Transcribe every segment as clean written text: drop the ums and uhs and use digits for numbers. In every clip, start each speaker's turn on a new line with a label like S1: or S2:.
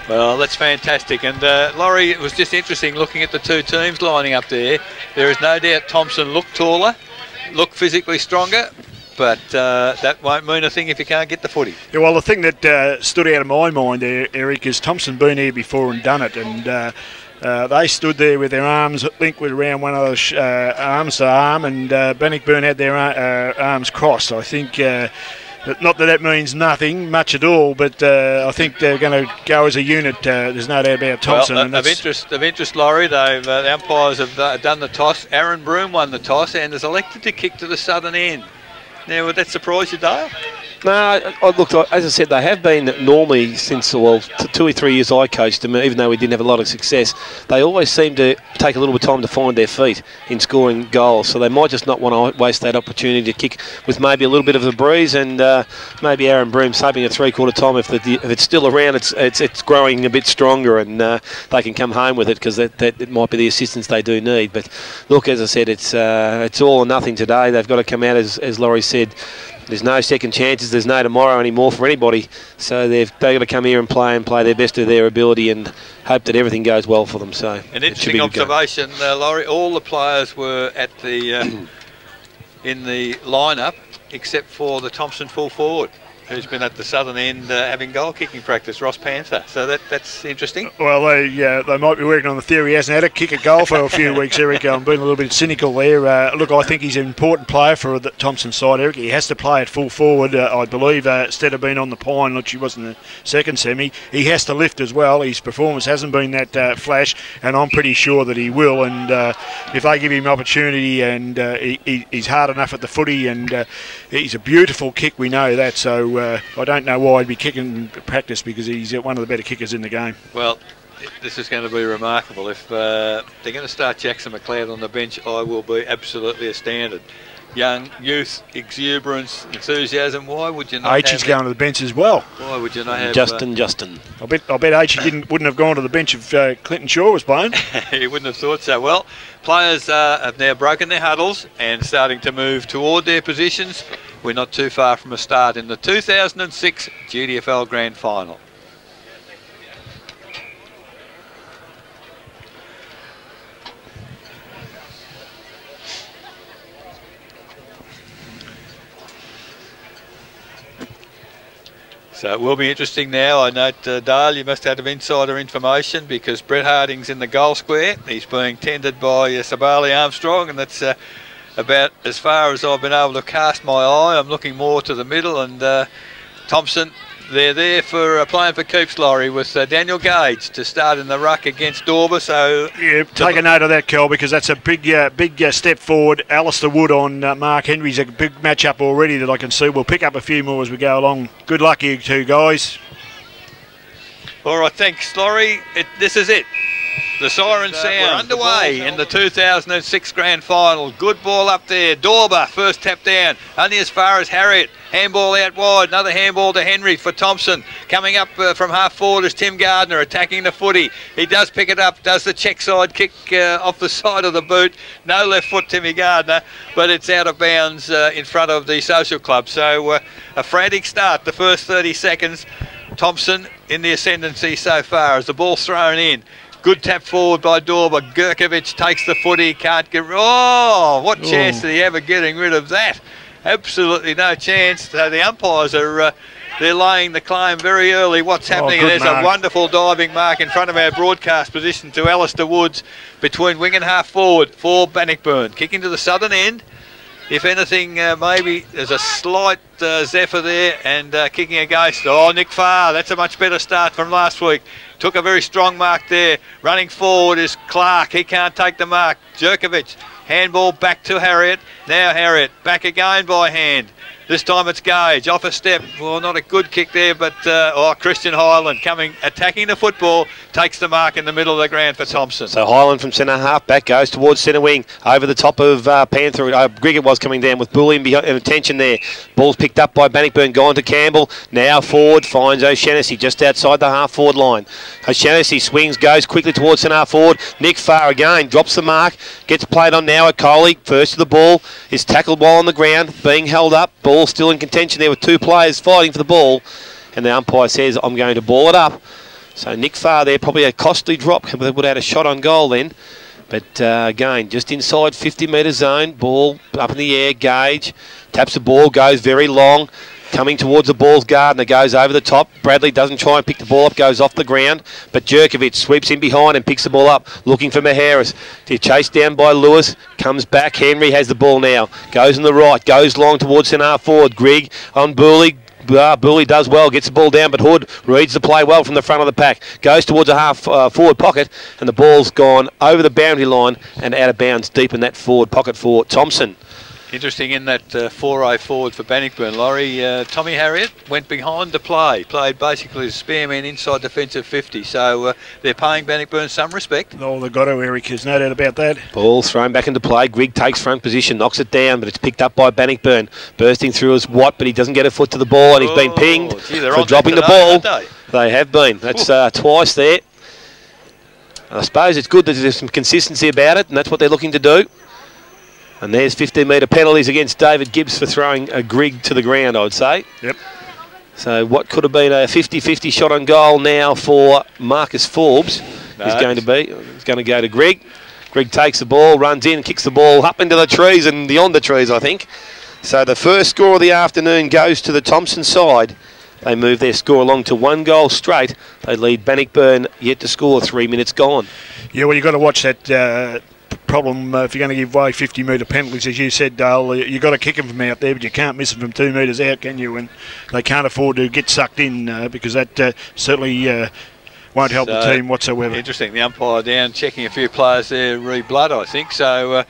S1: Well, that's fantastic. And Laurie, it was just interesting looking at the two teams lining up there. There is no doubt Thomson looked taller, looked physically stronger, but that won't mean a thing if you can't get the footy.
S2: Yeah, well, the thing that stood out of my mind there, Eric, is Thomson been here before and done it, and they stood there with their arms linked with around one of those arms to arm, and Bannockburn had their arms crossed. I think, not that that means nothing much at all, but I think they're going to go as a unit. There's no doubt about Thomson.
S1: Well, of interest, Laurie, the umpires have done the toss. Aaron Broom won the toss and has elected to kick to the southern end. Now, would that surprise you, Dale?
S3: No, look, as I said, they have been normally since, well, 2 or 3 years I coached them, even though we didn't have a lot of success, they always seem to take a little bit of time to find their feet in scoring goals. So they might just not want to waste that opportunity to kick with maybe a little bit of a breeze, and maybe Aaron Broom's hoping at three-quarter time if it's still around, it's growing a bit stronger, and they can come home with it, because that it might be the assistance they do need. But look, as I said, it's all or nothing today. They've got to come out, as Laurie said. There's no second chances, there's no tomorrow anymore for anybody. So they've got to come here and play their best of their ability and hope that everything goes well for them. So
S1: an interesting observation, Laurie, all the players were at the in the lineup except for the Thomson full forward, who's been at the southern end having goal kicking practice, Ross Panther. So that's interesting.
S2: Well, they might be working on the theory he hasn't had to kick a goal for a few weeks, Eric. I'm being a little bit cynical there. Look, I think he's an important player for the Thomson side, Eric. He has to play at full forward, I believe, instead of being on the pine, which he was in the second semi. He has to lift as well. His performance hasn't been that flash, and I'm pretty sure that he will. And if they give him opportunity, and he's hard enough at the footy, and he's a beautiful kick, we know that. So I don't know why he'd be kicking practice, because he's one of the better kickers in the game.
S1: Well, this is going to be remarkable. If they're going to start Jackson McLeod on the bench, I will be absolutely astounded. Young, youth, exuberance, enthusiasm. Why would you not have
S2: H is going to the bench as well.
S1: Why would you not have
S3: Justin?
S2: I bet H wouldn't have gone to the bench if Clinton Shaw was playing.
S1: He wouldn't have thought so. Well, players have now broken their huddles and starting to move toward their positions. We're not too far from a start in the 2006 GDFL Grand Final. So it will be interesting now. I note, Dale, you must have insider information, because Brett Harding's in the goal square. He's being tended by Sabali Armstrong, and that's about as far as I've been able to cast my eye. I'm looking more to the middle, and Thomson, they're there for playing for keeps, Laurie, with Daniel Gage to start in the ruck against Dorber. So
S2: yeah, take a note of that, Kel, because that's a big step forward. Alistair Wood on Mark Henry's a big match-up already that I can see. We'll pick up a few more as we go along. Good luck, you two guys.
S1: All right, thanks, Laurie. This is it. The siren sound underway in the 2006 Grand Final. Good ball up there. Dorber, first tap down, only as far as Harriet. Handball out wide, another handball to Henry for Thomson. Coming up from half forward is Tim Gardner attacking the footy. He does pick it up, does the check side kick off the side of the boot. No left foot, Timmy Gardner, but it's out of bounds in front of the Social Club. So a frantic start, the first 30 seconds. Thomson in the ascendancy so far as the ball's thrown in. Good tap forward by Dorber. Gurkovic takes the footy, can't get... Oh, what chance did he have of getting rid of that? Absolutely no chance. So the umpires are they're laying the claim very early. What's happening? There's a wonderful diving mark in front of our broadcast position to Alistair Woods between wing and half forward for Bannockburn. Kicking to the southern end. If anything, maybe there's a slight zephyr there, and kicking against. Oh, Nick Farr, that's a much better start from last week. Took a very strong mark there. Running forward is Clark. He can't take the mark. Jerkovic, handball back to Harriet. Now Harriet, back again by hand. This time it's Gage, off a step. Well, not a good kick there, but Christian Highland coming, attacking the football, takes the mark in the middle of the ground for Thomson.
S3: So Highland from centre half back goes towards centre wing, over the top of Panther. Griggett was coming down with Bully in attention there. Ball's picked up by Bannockburn, gone to Campbell. Now forward, finds O'Shannessy just outside the half forward line. O'Shannessy swings, goes quickly towards centre half forward. Nick Farr again, drops the mark, gets played on now at Coley. First to the ball, is tackled while on the ground, being held up. Ball still in contention there with two players fighting for the ball, and the umpire says, I'm going to ball it up. So Nick Farr there, probably a costly drop. Would have had a shot on goal then. But again, just inside 50-metre zone. Ball up in the air. Gage taps the ball, goes very long. Coming towards the ball's Gardner, goes over the top. Bradley doesn't try and pick the ball up, goes off the ground. But Jerkovic sweeps in behind and picks the ball up, looking for Maharis. Chased down by Lewis, comes back. Henry has the ball now. Goes on the right, goes long towards centre forward. Grigg on Booley. Booley does well, gets the ball down, but Hood reads the play well from the front of the pack. Goes towards a half forward pocket, and the ball's gone over the boundary line and out of bounds deep in that forward pocket for Thomson.
S1: Interesting in that 4-0 forward for Bannockburn, Laurie. Tommy Harriott went behind the play, played basically as spearman inside defensive 50, so they're paying Bannockburn some respect.
S2: Oh, they've got to, Eric, there's no doubt about that.
S3: Ball thrown back into play. Grigg takes front position, knocks it down, but it's picked up by Bannockburn. Bursting through as Watt, but he doesn't get a foot to the ball, and he's been pinged for dropping the ball. They have been. That's twice there. I suppose it's good that there's some consistency about it, and that's what they're looking to do. And there's 15-metre penalties against David Gibbs for throwing a Grigg to the ground, I would say.
S2: Yep.
S3: So what could have been a 50-50 shot on goal now for Marcus Forbes is going to go to Grigg. Grigg takes the ball, runs in, kicks the ball up into the trees and beyond the trees, I think. So the first score of the afternoon goes to the Thomson side. They move their score along to 1 goal straight. They lead Bannockburn yet to score, 3 minutes gone.
S2: Yeah, well, you've got to watch that problem if you're going to give away 50-metre penalties, as you said, Dale. You've got to kick them from out there, but you can't miss them from 2 metres out, can you? And they can't afford to get sucked in because that certainly won't help the team whatsoever.
S1: Interesting. The umpire down checking a few players there, re-blood, I think. So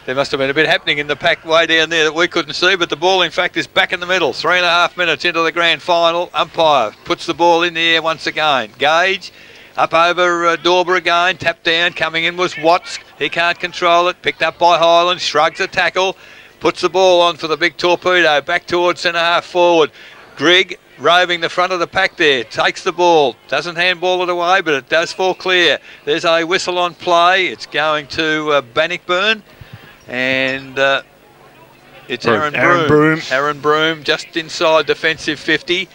S1: there must have been a bit happening in the pack way down there that we couldn't see, but the ball, in fact, is back in the middle. 3.5 minutes into the grand final. Umpire puts the ball in the air once again. Gage up over Dorber again, tapped down, coming in was Watts. He can't control it, picked up by Highland, shrugs a tackle, puts the ball on for the big torpedo, back towards centre-half forward. Grigg roving the front of the pack there, takes the ball, doesn't handball it away, but it does fall clear. There's a whistle on play, it's going to Bannockburn, and it's Aaron Broom, just inside defensive 50.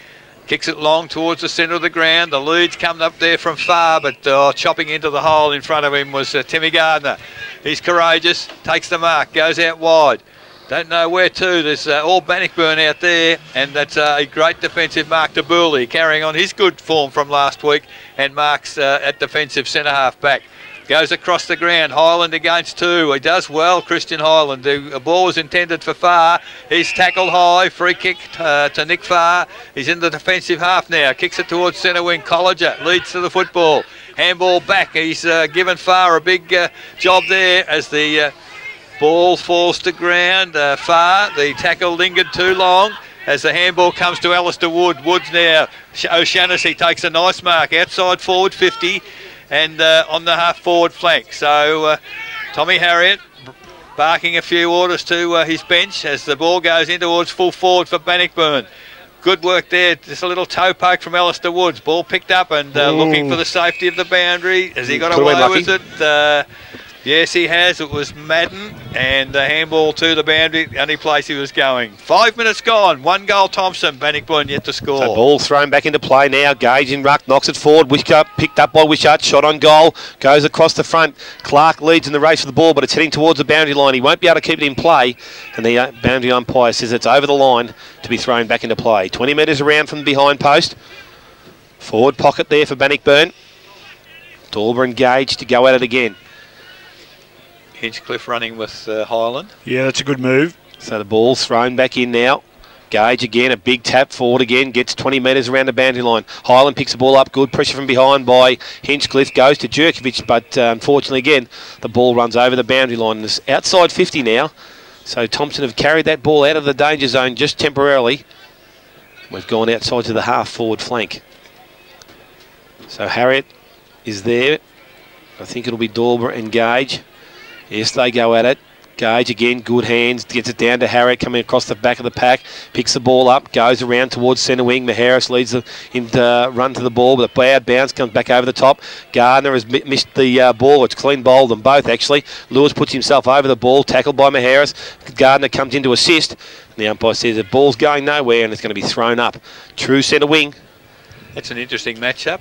S1: Kicks it long towards the centre of the ground. The lead's come up there from far, but chopping into the hole in front of him was Timmy Gardner. He's courageous, takes the mark, goes out wide. Don't know where to. There's all Bannockburn out there, and that's a great defensive mark to Booley, carrying on his good form from last week, and marks at defensive centre-half back. Goes across the ground, Highland against 2. He does well, Christian Highland. The ball was intended for Farr. He's tackled high, free kick to Nick Farr. He's in the defensive half now, kicks it towards centre wing. Colliger leads to the football. Handball back, he's given Farr a big job there as the ball falls to ground. Farr, the tackle lingered too long. As the handball comes to Alistair Wood. Woods now, O'Shaughnessy takes a nice mark, outside forward 50. And on the half forward flank. So Tommy Harriott barking a few orders to his bench as the ball goes in towards full forward for Bannockburn. Good work there, just a little toe poke from Alistair Woods. Ball picked up and looking for the safety of the boundary. Has he got away with it? Yes, he has. It was Madden, and the handball to the boundary, the only place he was going. 5 minutes gone. 1 goal Thomson. Bannockburn yet to score.
S3: So ball thrown back into play now. Gage in ruck, knocks it forward. Wishart picked up by Wishart. Shot on goal. Goes across the front. Clark leads in the race for the ball, but it's heading towards the boundary line. He won't be able to keep it in play, and the boundary umpire says it's over the line to be thrown back into play. 20 metres around from the behind post. Forward pocket there for Bannockburn. Dorber and Gage to go at it again.
S1: Hinchcliffe running with Highland.
S2: Yeah, that's a good move.
S3: So the ball's thrown back in now. Gage again, a big tap forward again, gets 20 metres around the boundary line. Highland picks the ball up, good pressure from behind by Hinchcliffe, goes to Jerkovic, but unfortunately again, the ball runs over the boundary line. It's outside 50 now, so Thomson have carried that ball out of the danger zone just temporarily. We've gone outside to the half forward flank. So Harriott is there. I think it'll be Dorber and Gage. Yes, they go at it. Gage again, good hands, gets it down to Harriott coming across the back of the pack, picks the ball up, goes around towards centre wing. Maharis leads him to run to the ball, but a bad bounce comes back over the top. Gardner has missed the ball. It's clean bowled them both, actually. Lewis puts himself over the ball, tackled by Maharis. Gardner comes in to assist. The umpire says the ball's going nowhere and it's going to be thrown up. True centre wing.
S1: It's an interesting matchup.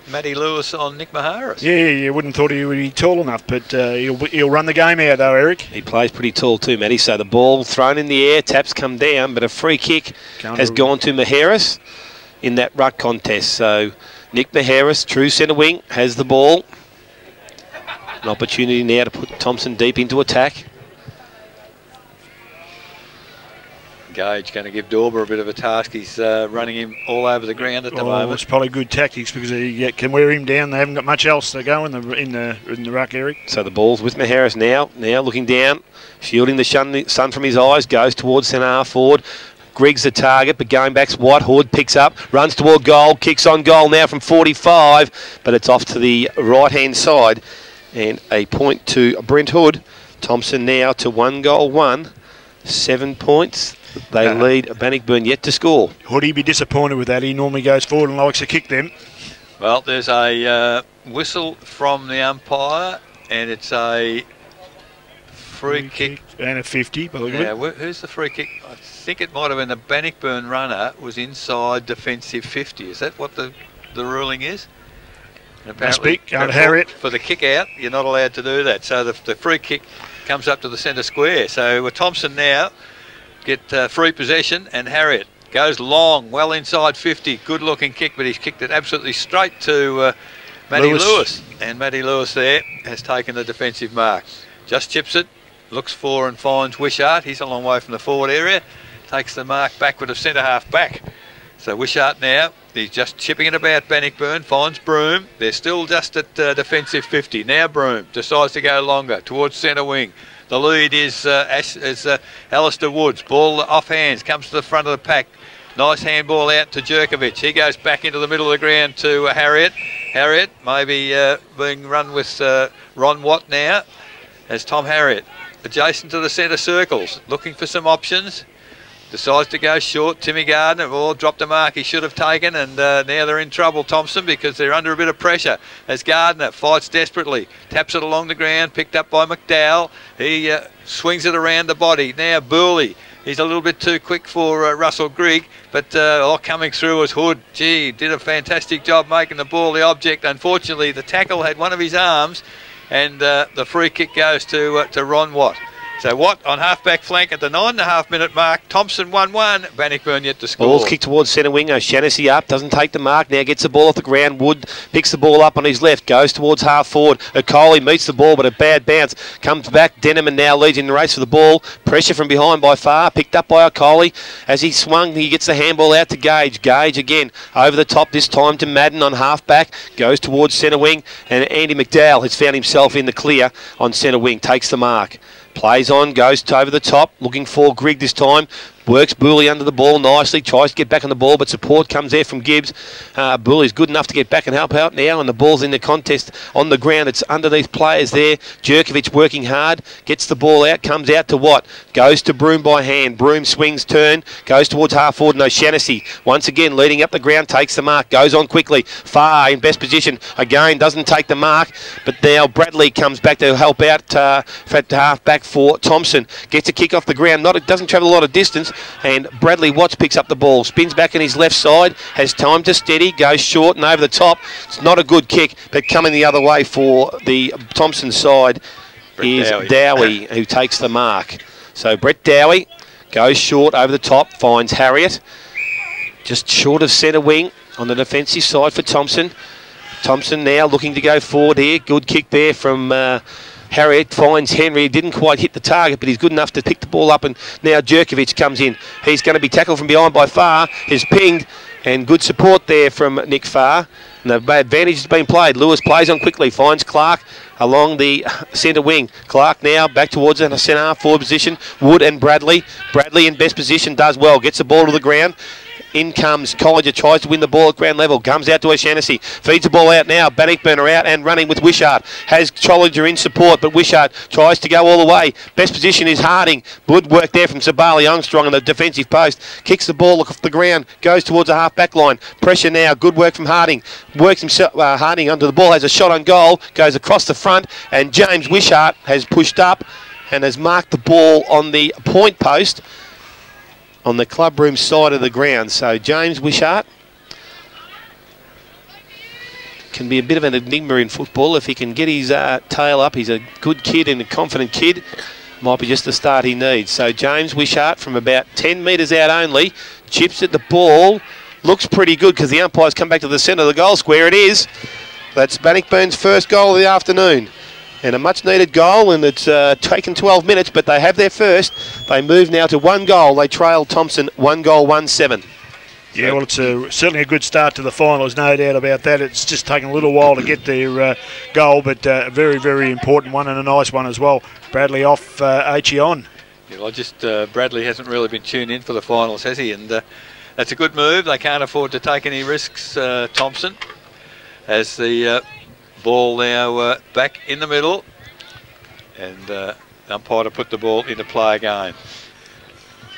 S1: Matty Lewis on Nick Maharis.
S2: Yeah, you wouldn't thought he would be tall enough, but he'll run the game out though, Eric.
S3: He plays pretty tall too, Matty. So the ball thrown in the air, taps come down, but a free kick has gone to Maharis in that ruck contest. So Nick Maharis, true centre wing, has the ball. An opportunity now to put Thomson deep into attack.
S1: Gage going to give Dorber a bit of a task. He's running him all over the ground at the moment.
S2: It's probably good tactics because he can wear him down. They haven't got much else to go in the ruck, Eric.
S3: So the ball's with Maharis now. Now looking down, shielding the sun from his eyes, goes towards centre half forward. Griggs the target, but going back's Whitehood, picks up, runs toward goal, kicks on goal now from 45, but it's off to the right-hand side. And a point to Brent Hood. Thomson now to 1-1, 7 points. They lead Bannockburn yet to score.
S2: Would he be disappointed with that? He normally goes forward and likes to kick them.
S1: Well, there's a whistle from the umpire, and it's a free kick.
S2: And a 50, by the way.
S1: Yeah, who's the free kick? I think it might have been the Bannockburn runner was inside defensive 50. Is that what the ruling is? And apparently,
S2: Harriet.
S1: For the kick out, you're not allowed to do that. So the free kick comes up to the centre square. So Thomson now get free possession, and Harriet goes long, well inside 50. Good looking kick, but he's kicked it absolutely straight to Matty Lewis. And Matty Lewis there has taken the defensive mark. Just chips it, looks for and finds Wishart. He's a long way from the forward area. Takes the mark backward of centre half back. So Wishart now, he's just chipping it about Bannockburn, finds Broom. They're still just at defensive 50. Now Broom decides to go longer towards centre wing. The lead is Alistair Woods. Ball off hands, comes to the front of the pack. Nice handball out to Jerkovic. He goes back into the middle of the ground to Harriet. Harriet maybe being run with Ron Watt now as Tom Harriet. Adjacent to the centre circles, looking for some options. Decides to go short. Timmy Gardner, dropped a mark he should have taken, and now they're in trouble, Thomson, because they're under a bit of pressure as Gardner fights desperately. Taps it along the ground, picked up by McDowell. He swings it around the body. Now Burley. He's a little bit too quick for Russell Grigg, but coming through was Hood. Gee, did a fantastic job making the ball the object. Unfortunately, the tackle had one of his arms, and the free kick goes to Ron Watt. So Watt on half-back flank at the 9.5-minute mark. Thomson 1-1. Bannockburn yet to score.
S3: Ball's kicked towards centre wing. O'Shannessy up, doesn't take the mark. Now gets the ball off the ground. Wood picks the ball up on his left. Goes towards half forward. O'Coley meets the ball, but a bad bounce. Comes back. Denham now leads in the race for the ball. Pressure from behind by far. Picked up by O'Coley. As he swung, he gets the handball out to Gage. Gage again over the top, this time to Madden on half-back. Goes towards centre wing. And Andy McDowell has found himself in the clear on centre wing. Takes the mark. Plays on, goes over the top, looking for Grigg this time. Works Booley under the ball nicely, tries to get back on the ball, but support comes there from Gibbs. Booley's good enough to get back and help out now, and the ball's in the contest on the ground. It's underneath players there. Jerkovic working hard, gets the ball out, comes out to Watt, goes to Broom by hand. Broom swings, turn, goes towards half forward, and O'Shannessy once again leading up the ground, takes the mark, goes on quickly, far in best position, again doesn't take the mark, but now Bradley comes back to help out at half back for Thomson. Gets a kick off the ground, doesn't travel a lot of distance, and Bradley Watts picks up the ball, spins back on his left side, has time to steady, goes short and over the top. It's not a good kick, but coming the other way for the Thomson side is Dowie, who takes the mark. So Brett Dowie goes short over the top, finds Harriet, just short of centre wing on the defensive side for Thomson. Thomson now looking to go forward here. Good kick there from Harriet, finds Henry, didn't quite hit the target, but he's good enough to pick the ball up, and now Jerkovic comes in. He's going to be tackled from behind by Farr, is pinged, and good support there from Nick Farr. And the advantage has been played. Lewis plays on quickly, finds Clark along the centre wing. Clark now back towards the centre half forward position. Wood and Bradley. Bradley in best position, does well, gets the ball to the ground. In comes Colliger, tries to win the ball at ground level, comes out to O'Shannessy, feeds the ball out now. Bannockburn are out and running with Wishart. Has Colliger in support, but Wishart tries to go all the way. Best position is Harding. Good work there from Sabali Armstrong on the defensive post. Kicks the ball off the ground, goes towards the half-back line. Pressure now, good work from Harding. Works himself, Harding under the ball, has a shot on goal, goes across the front, and James Wishart has pushed up and has marked the ball on the point post on the club room side of the ground. So James Wishart can be a bit of an enigma in football. If he can get his tail up, he's a good kid and a confident kid. Might be just the start he needs. So James Wishart from about 10 metres out only, chips at the ball. Looks pretty good because the umpire's come back to the centre of the goal square. It is. That's Bannockburn's first goal of the afternoon. And a much-needed goal, and it's taken 12 minutes, but they have their first. They move now to 1 goal. They trail Thomson 1 goal, 1-7.
S2: Yeah, well, it's certainly a good start to the final, there's no doubt about that. It's just taken a little while to get their goal, but a very, very important one and a nice one as well. Bradley off, H.E. on.
S1: Yeah, well, Bradley hasn't really been tuned in for the finals, has he? And that's a good move. They can't afford to take any risks, Thomson, as the ball now back in the middle, and the umpire to put the ball into play again.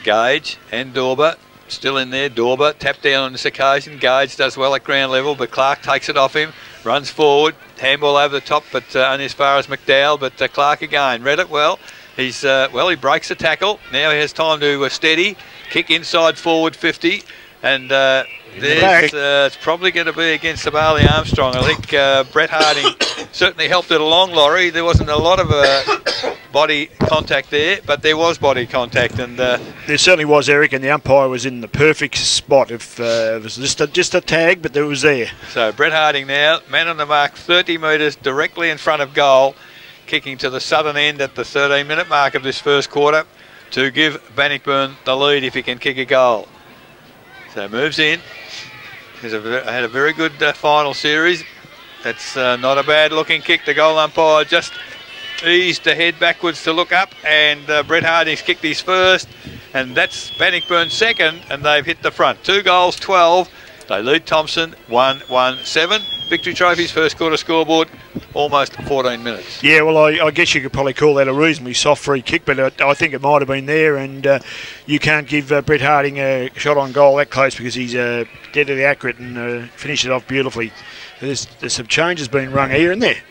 S1: Gage and Dorber still in there. Dorber tapped down on this occasion. Gage does well at ground level, but Clark takes it off him, runs forward, handball over the top, but only as far as McDowell. But Clark again read it well. He's he breaks the tackle. Now he has time to steady, kick inside forward 50, and it's probably going to be against Sabali Armstrong. I think Brett Harding certainly helped it along, Laurie. There wasn't a lot of body contact there, but there was body contact, and
S2: there certainly was, Eric, and the umpire was in the perfect spot. If it was just a tag, but it was there.
S1: So Brett Harding now, man on the mark, 30 metres directly in front of goal, kicking to the southern end at the 13-minute mark of this first quarter to give Bannockburn the lead if he can kick a goal. So moves in. He's had a very good final series. That's not a bad looking kick. The goal umpire just eased the head backwards to look up, and Brett Harding's kicked his first, and that's Bannockburn's second, and they've hit the front. 2 goals, 12. They lead Thomson 1-1-7. Victory Trophy's first quarter scoreboard, almost 14 minutes.
S2: Yeah, well, I guess you could probably call that a reasonably soft free kick, but I think it might have been there, and you can't give Brett Harding a shot on goal that close because he's deadly accurate and finished it off beautifully. There's some changes being rung here and there.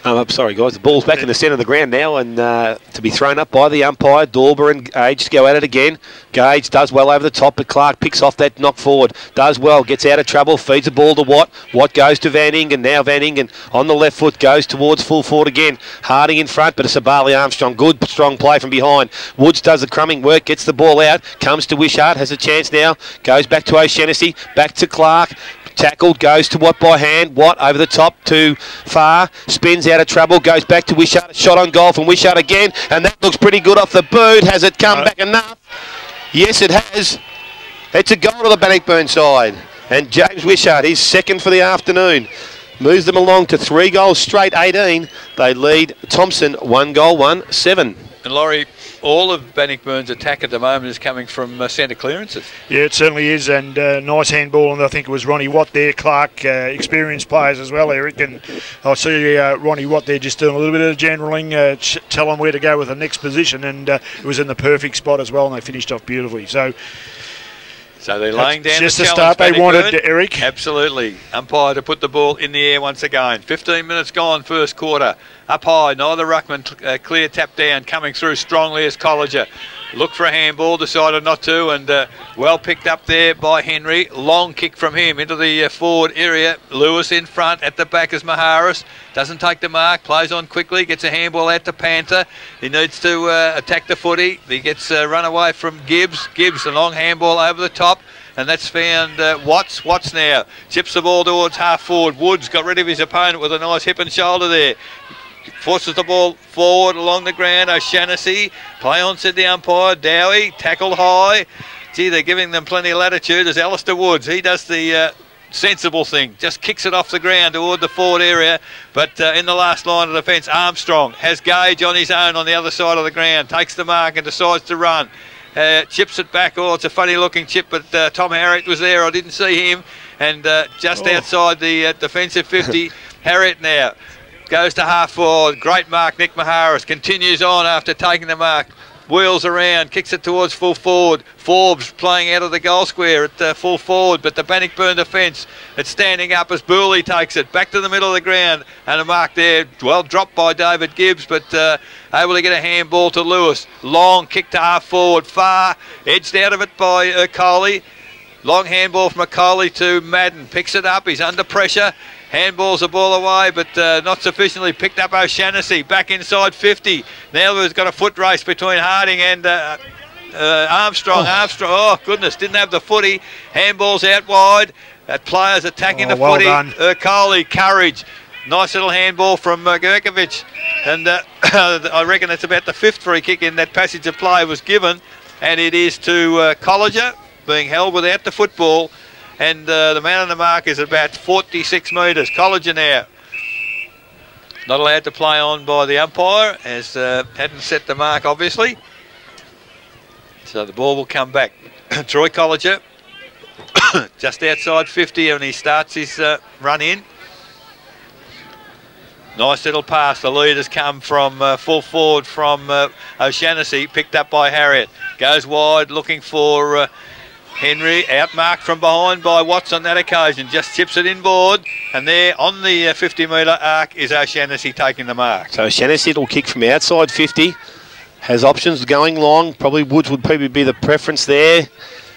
S3: I'm sorry, guys. The ball's back in the centre of the ground now, and to be thrown up by the umpire. Dorber and Gage to go at it again. Gage does well over the top, but Clark picks off that knock forward. Does well, gets out of trouble, feeds the ball to Watt. Watt goes to Van Ingen. Now Van Ingen on the left foot goes towards full forward again. Harding in front, but it's Sabali Armstrong. Good, strong play from behind. Woods does the crumbing work, gets the ball out, comes to Wishart, has a chance now. Goes back to O'Shannessy, back to Clark. Tackled, goes to Watt by hand. Watt over the top to far, spins out of trouble, goes back to Wishart. Shot on goal from Wishart again, and that looks pretty good off the boot. Has it come back enough? Yes, it has. It's a goal to the Bannockburn side, and James Wishart, his second for the afternoon, moves them along to 3 goals straight, 18. They lead Thomson 1 goal, 1-7.
S1: And Laurie, all of Bannockburn's attack at the moment is coming from centre clearances.
S2: Yeah, it certainly is, and nice handball, and I think it was Ronnie Watt there, Clark, experienced players as well, Eric, and I see Ronnie Watt there just doing a little bit of generaling, tell them where to go with the next position, and it was in the perfect spot as well, and they finished off beautifully. So
S1: they're laying down
S2: just
S1: the
S2: start they wanted, Eric.
S1: Absolutely. Umpire to put the ball in the air once again. 15 minutes gone, first quarter. Up high, neither ruckman, clear tap down, coming through strongly as Colliger. Looked for a handball, decided not to, and well picked up there by Henry. Long kick from him into the forward area. Lewis in front, at the back is Maharis. Doesn't take the mark, plays on quickly, gets a handball out to Panther. He needs to attack the footy. He gets run away from Gibbs. Gibbs, a long handball over the top. And that's found Watts. Watts now chips the ball towards half forward. Woods got rid of his opponent with a nice hip and shoulder there. Forces the ball forward along the ground. O'Shannessy, play on, said the umpire. Dowie, tackled high. Gee, they're giving them plenty of latitude. There's Alistair Woods. He does the sensible thing. Just kicks it off the ground toward the forward area. But in the last line of defence, Armstrong has Gage on his own on the other side of the ground. Takes the mark and decides to run. Chips it back. Oh, it's a funny looking chip, but Tom Harriet was there. I didn't see him. And just outside the defensive 50, Harriet now goes to half forward. Great mark, Nick Maharis. Continues on after taking the mark. Wheels around, kicks it towards full forward. Forbes playing out of the goal square at full forward, but the Bannockburn defence, it's standing up as Booley takes it back to the middle of the ground, and a mark there, well dropped by David Gibbs, but able to get a handball to Lewis. Long kick to half forward, far, edged out of it by Coley. Long handball from McCauley to Madden. Picks it up. He's under pressure. Handballs the ball away, but not sufficiently picked up O'Shannessy. Back inside 50. Now there's got a foot race between Harding and Armstrong. Armstrong, oh goodness, didn't have the footy. Handballs out wide. That player's attacking the footy. Urquhart, courage. Nice little handball from Gurkovic. And I reckon that's about the 5th free kick in that passage of play was given. And it is to Colliger, being held without the football. And the man on the mark is about 46 metres. Colliger now. Not allowed to play on by the umpire, as hadn't set the mark, obviously. So the ball will come back. Troy Colliger, just outside 50, and he starts his run in. Nice little pass. The lead has come from full forward from O'Shannessy, picked up by Harriet. Goes wide, looking for Henry, outmarked from behind by Watts on that occasion. Just chips it inboard, and there on the 50-metre arc is O'Shannessy taking the mark.
S3: So O'Shannessy will kick from outside 50. Has options going long. Probably Woods would probably be the preference there.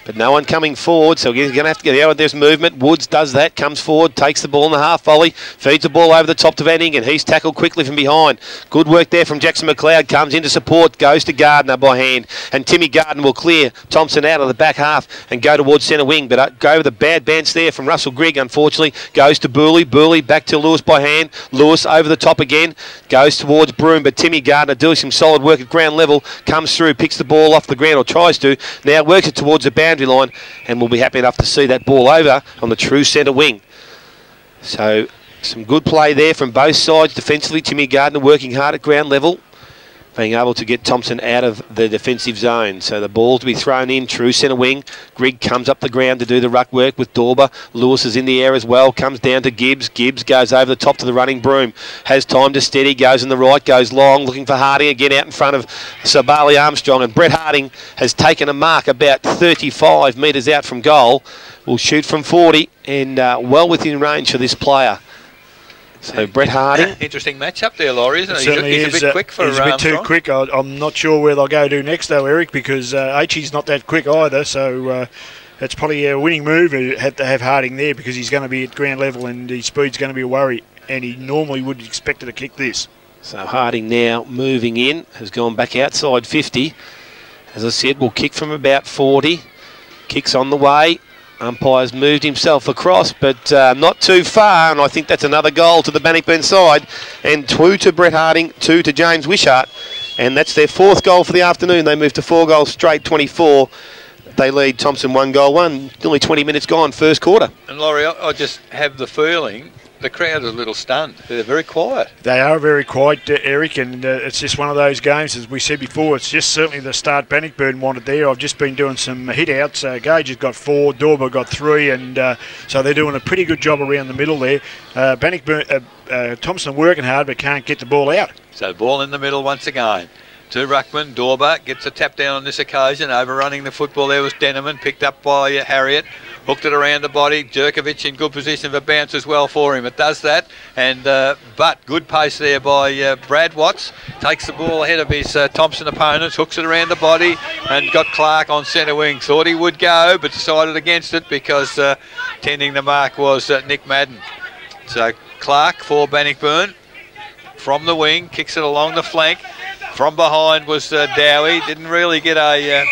S3: But no one coming forward, so he's going to have to get out. There's movement. Woods does that, comes forward, takes the ball in the half volley, feeds the ball over the top to Van Ingen. He's tackled quickly from behind. Good work there from Jackson McLeod. Comes into support, goes to Gardner by hand. And Timmy Gardner will clear Thomson out of the back half and go towards centre wing. But go with a bad bounce there from Russell Grigg, unfortunately. Goes to Burley. Burley back to Lewis by hand. Lewis over the top again. Goes towards Broome, but Timmy Gardner doing some solid work at ground level. Comes through, picks the ball off the ground, or tries to. Now works it towards the boundary line, and we'll be happy enough to see that ball over on the true centre wing. So some good play there from both sides defensively. Timmy Gardner working hard at ground level, being able to get Thomson out of the defensive zone. So the ball to be thrown in, true centre wing. Grigg comes up the ground to do the ruck work with Dorber. Lewis is in the air as well, comes down to Gibbs. Gibbs goes over the top to the running Broome. Has time to steady, goes in the right, goes long, looking for Harding again out in front of Sabali Armstrong. And Brett Harding has taken a mark about 35 metres out from goal. Will shoot from 40 and well within range for this player. So Brett Harding.
S1: Interesting matchup there, Laurie, isn't it?
S2: Certainly
S1: he's a bit quick for
S2: He's a bit too quick. I'm not sure where they'll go to next, though, Eric, because H's not that quick either. So it's probably a winning move to have Harding there, because he's going to be at ground level and his speed's going to be a worry. And he normally would expect to kick this.
S3: So Harding now moving in, has gone back outside 50. As I said, will kick from about 40. Kicks on the way. Umpire's moved himself across, but not too far, and I think that's another goal to the Bannockburn side. And 2 to Brett Harding, 2 to James Wishart, and that's their 4th goal for the afternoon. They move to 4 goals straight, 24. They lead Thomson 1 goal 1. Nearly 20 minutes gone, first quarter.
S1: And Laurie, I just have the feeling the crowd is a little stunned. They're very quiet.
S2: They are very quiet, Eric, and it's just one of those games, as we said before. It's just certainly the start Bannockburn wanted there. I've just been doing some hit-outs. Gage has got 4, Dorber got 3, and so they're doing a pretty good job around the middle there. Thomson working hard, but can't get the ball out.
S1: So ball in the middle once again. To Ruckman. Dorber gets a tap down on this occasion. Overrunning the football there was Denneman, picked up by Harriet. Hooked it around the body. Jerkovic in good position for bounce as well for him. It does that. And but good pace there by Brad Watts. Takes the ball ahead of his Thomson opponents. Hooks it around the body and got Clark on centre wing. Thought he would go, but decided against it because tending the mark was Nick Madden. So Clark for Bannockburn. From the wing. Kicks it along the flank. From behind was Dowie. Didn't really get a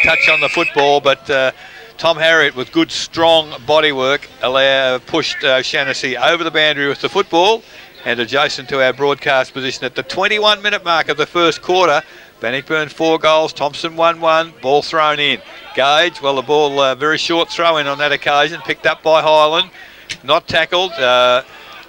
S1: touch on the football, but Tom Harriet, with good strong body work, pushed O'Shannessy over the boundary with the football, and adjacent to our broadcast position at the 21-minute mark of the first quarter. Bannockburn 4 goals, Thomson 1-1, ball thrown in. Gage, well, the ball very short throw in on that occasion, picked up by Highland, not tackled.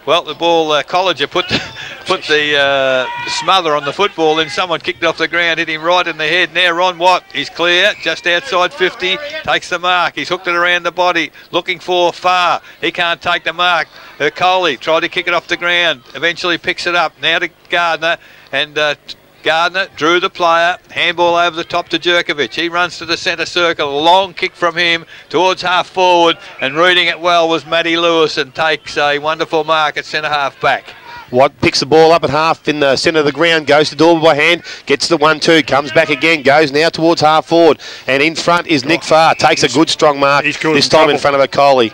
S1: Well, the ball, Colliger put the smother on the football, and someone kicked it off the ground, hit him right in the head. Now Ron Watt is clear, just outside 50, takes the mark. He's hooked it around the body, looking for Farr. He can't take the mark. Coley tried to kick it off the ground, eventually picks it up. Now to Gardner, and Gardner drew the player, handball over the top to Jerkovic. He runs to the centre circle, a long kick from him towards half forward, and reading it well was Matty Lewis, and takes a wonderful mark at centre half back.
S3: Watt picks the ball up at half in the centre of the ground, goes to Dorber by hand, gets the 1-2, comes back again, goes now towards half forward, and in front is Nick Farr, takes a good strong mark, this time in front of Okoli.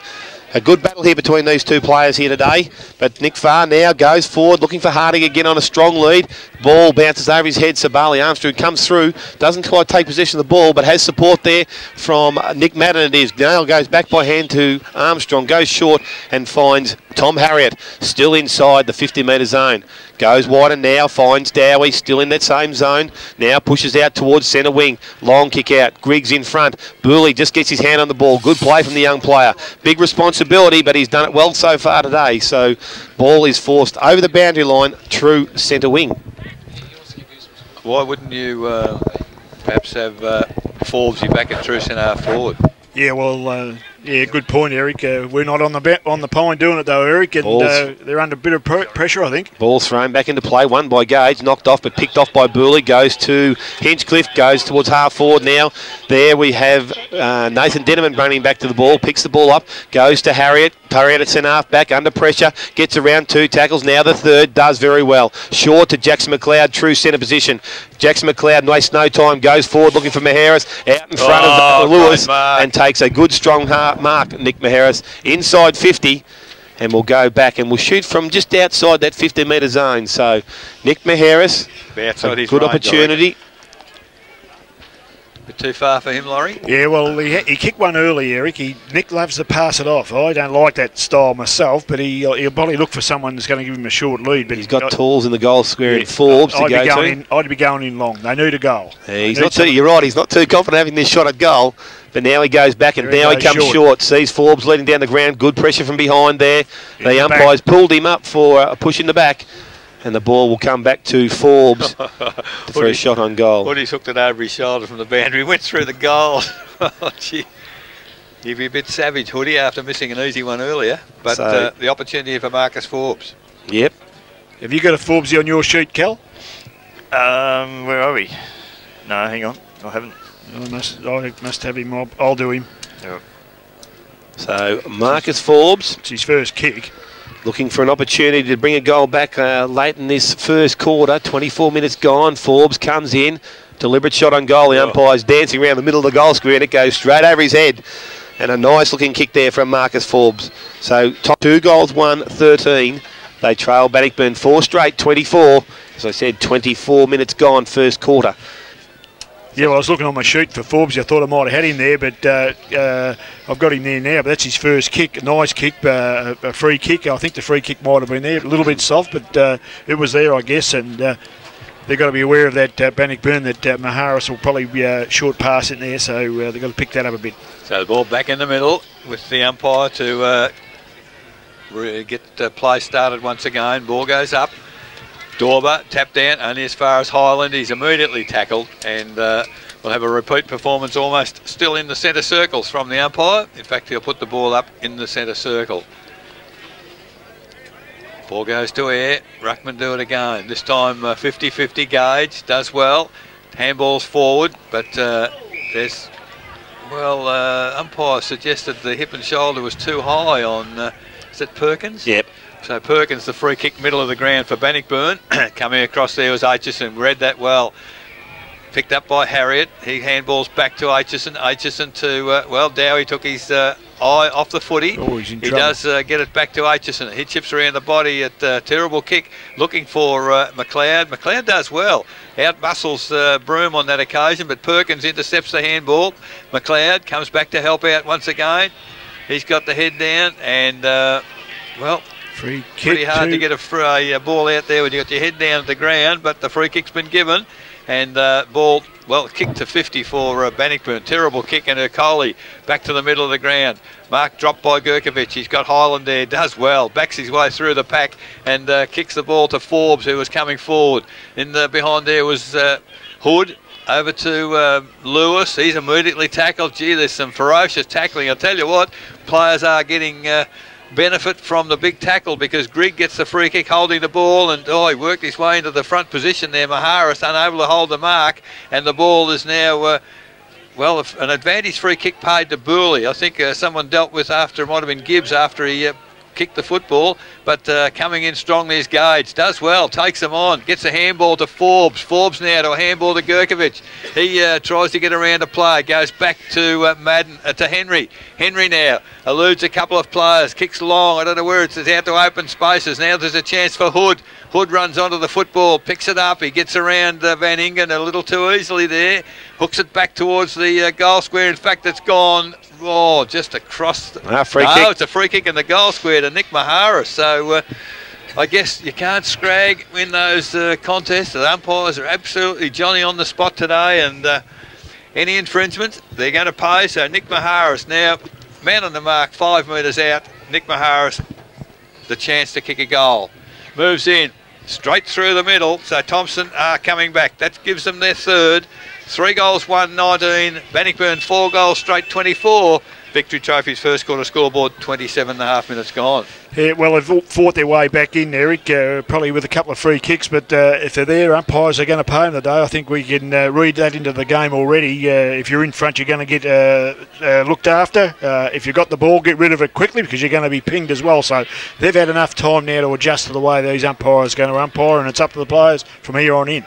S3: A good battle here between these two players here today, but Nick Farr now goes forward, looking for Harding again on a strong lead. Ball bounces over his head, Sabali Armstrong comes through, doesn't quite take possession of the ball, but has support there from Nick Madden. It is. Now goes back by hand to Armstrong, goes short and finds Tom Harriott, still inside the 50-metre zone. Goes wider now, finds Dowie, still in that same zone. Now pushes out towards centre wing. Long kick out. Griggs in front. Burley just gets his hand on the ball. Good play from the young player. Big responsibility, but he's done it well so far today. So ball is forced over the boundary line, true centre wing.
S1: Why wouldn't you perhaps have Forbesy back at true centre half forward?
S2: Yeah, well, yeah, good point, Eric. We're not on the pine doing it though, Eric, and they're under a bit of pressure, I think.
S3: Ball thrown back into play, won by Gage, knocked off but picked off by Burley, goes to Hinchcliffe, goes towards half forward now. There we have Nathan Denneman running back to the ball, picks the ball up, goes to Harriott at centre half back, under pressure, gets around 2 tackles, now the third, does very well. Short to Jackson McLeod, true centre position. Jackson McLeod wastes no time, goes forward looking for Maheras, out in front of Lewis, and takes a good strong mark, Nick Maheras, inside 50, and we'll go back and we'll shoot from just outside that 50-metre zone. So Nick Maheras, a good opportunity.
S1: Bit too far for him, Laurie?
S2: Yeah, well, he kicked one early, Eric. Nick loves to pass it off. I don't like that style myself, but he'll probably look for someone that's going to give him a short lead. But
S3: he's got tools in the goal square and Forbes to go to.
S2: I'd be going in long. They need a goal.
S3: Yeah, you're right, he's not too confident having this shot at goal. But now he goes back and now he comes short. Sees Forbes leading down the ground. Good pressure from behind there. The umpires pulled him up for a push in the back. And the ball will come back to Forbes for a shot on goal.
S1: Woody's hooked it over his shoulder from the boundary. Went through the goal. Oh, gee. You'd be a bit savage, Hoodie, after missing an easy one earlier. But so, the opportunity for Marcus Forbes.
S3: Yep.
S2: Have you got a Forbesy on your sheet, Cal?
S4: Where are we? No, hang on. I haven't.
S2: I must have him. I'll do him.
S4: Yep.
S3: So Marcus Forbes.
S2: It's his first kick.
S3: Looking for an opportunity to bring a goal back late in this first quarter. 24 minutes gone. Forbes comes in. Deliberate shot on goal. The umpire's dancing around the middle of the goal square and it goes straight over his head. And a nice looking kick there from Marcus Forbes. So top 2 goals, 1-13. They trail Bannockburn 4 straight, 24. As I said, 24 minutes gone first quarter.
S2: Yeah, well, I was looking on my sheet for Forbes. I thought I might have had him there, but I've got him there now. But that's his first kick, a nice kick, a free kick. I think the free kick might have been there, a little bit soft, but it was there, I guess. And they've got to be aware of that Bannockburn, that Maharis will probably be short pass in there, so they've got to pick that up a bit.
S1: So the ball back in the middle with the umpire to get play started once again. Ball goes up. Dorber tapped down only as far as Highland. He's immediately tackled, and we'll have a repeat performance almost still in the centre circles from the umpire. In fact, he'll put the ball up in the centre circle. Ball goes to air. Ruckman do it again. This time 50-50 Gage does well. Handball's forward, but there's, well, umpire suggested the hip and shoulder was too high on, is it Perkins?
S3: Yep.
S1: So Perkins, the free kick, middle of the ground for Bannockburn. Coming across there was Aitchison, read that well. Picked up by Harriott. He handballs back to Aitchison. Aitchison to, well, Dowie took his eye off the footy.
S2: Oh, he's in
S1: he
S2: trouble.
S1: does get it back to Aitchison. He chips around the body at terrible kick, looking for McLeod. McLeod does well. Out muscles Broom on that occasion, but Perkins intercepts the handball. McLeod comes back to help out once again. He's got the head down and, well,
S2: free kick.
S1: Pretty hard to get a ball out there when you got your head down at the ground, but the free kick's been given. And ball, well, kicked to 50 for Bannockburn. Terrible kick, and Okoli back to the middle of the ground. Mark dropped by Gurkovic. He's got Highland there, does well. Backs his way through the pack and kicks the ball to Forbes, who was coming forward. In the behind there was Hood. Over to Lewis. He's immediately tackled. Gee, there's some ferocious tackling. I'll tell you what, players are getting benefit from the big tackle, because Grigg gets the free kick holding the ball, and he worked his way into the front position there. Maharis unable to hold the mark, and the ball is now well, an advantage free kick paid to Burley. I think someone dealt with after, it might have been Gibbs, after he kick the football, but coming in strongly is Gage. Does well, takes them on, gets a handball to Forbes. Forbes now to a handball to Gurkovic. He tries to get around a play, goes back to Madden, to Henry. Henry now eludes a couple of players, kicks long. I don't know where it's out to open spaces. Now there's a chance for Hood. Hood runs onto the football, picks it up. He gets around Van Ingen a little too easily there. Hooks it back towards the goal square. In fact, it's gone, just across.
S3: Free kick.
S1: It's a free kick in the goal square to Nick Maharis. So I guess you can't scrag in those contests. The umpires are absolutely Johnny on the spot today, and any infringements, they're going to pay. So Nick Maharis now, man on the mark, 5 metres out. Nick Maharis, the chance to kick a goal. Moves in, straight through the middle. So Thomson are coming back. That gives them their third. 3 goals, 1-19. Bannockburn 4 goals straight, 24. Victory Trophy's first quarter scoreboard, 27.5 minutes gone.
S2: Yeah, well, they've fought their way back in, Eric, probably with a couple of free kicks, but if they're there, umpires are going to pay them today. I think we can read that into the game already. If you're in front, you're going to get looked after. If you've got the ball, get rid of it quickly because you're going to be pinged as well. So they've had enough time now to adjust to the way these umpires are going to umpire, and it's up to the players from here on in.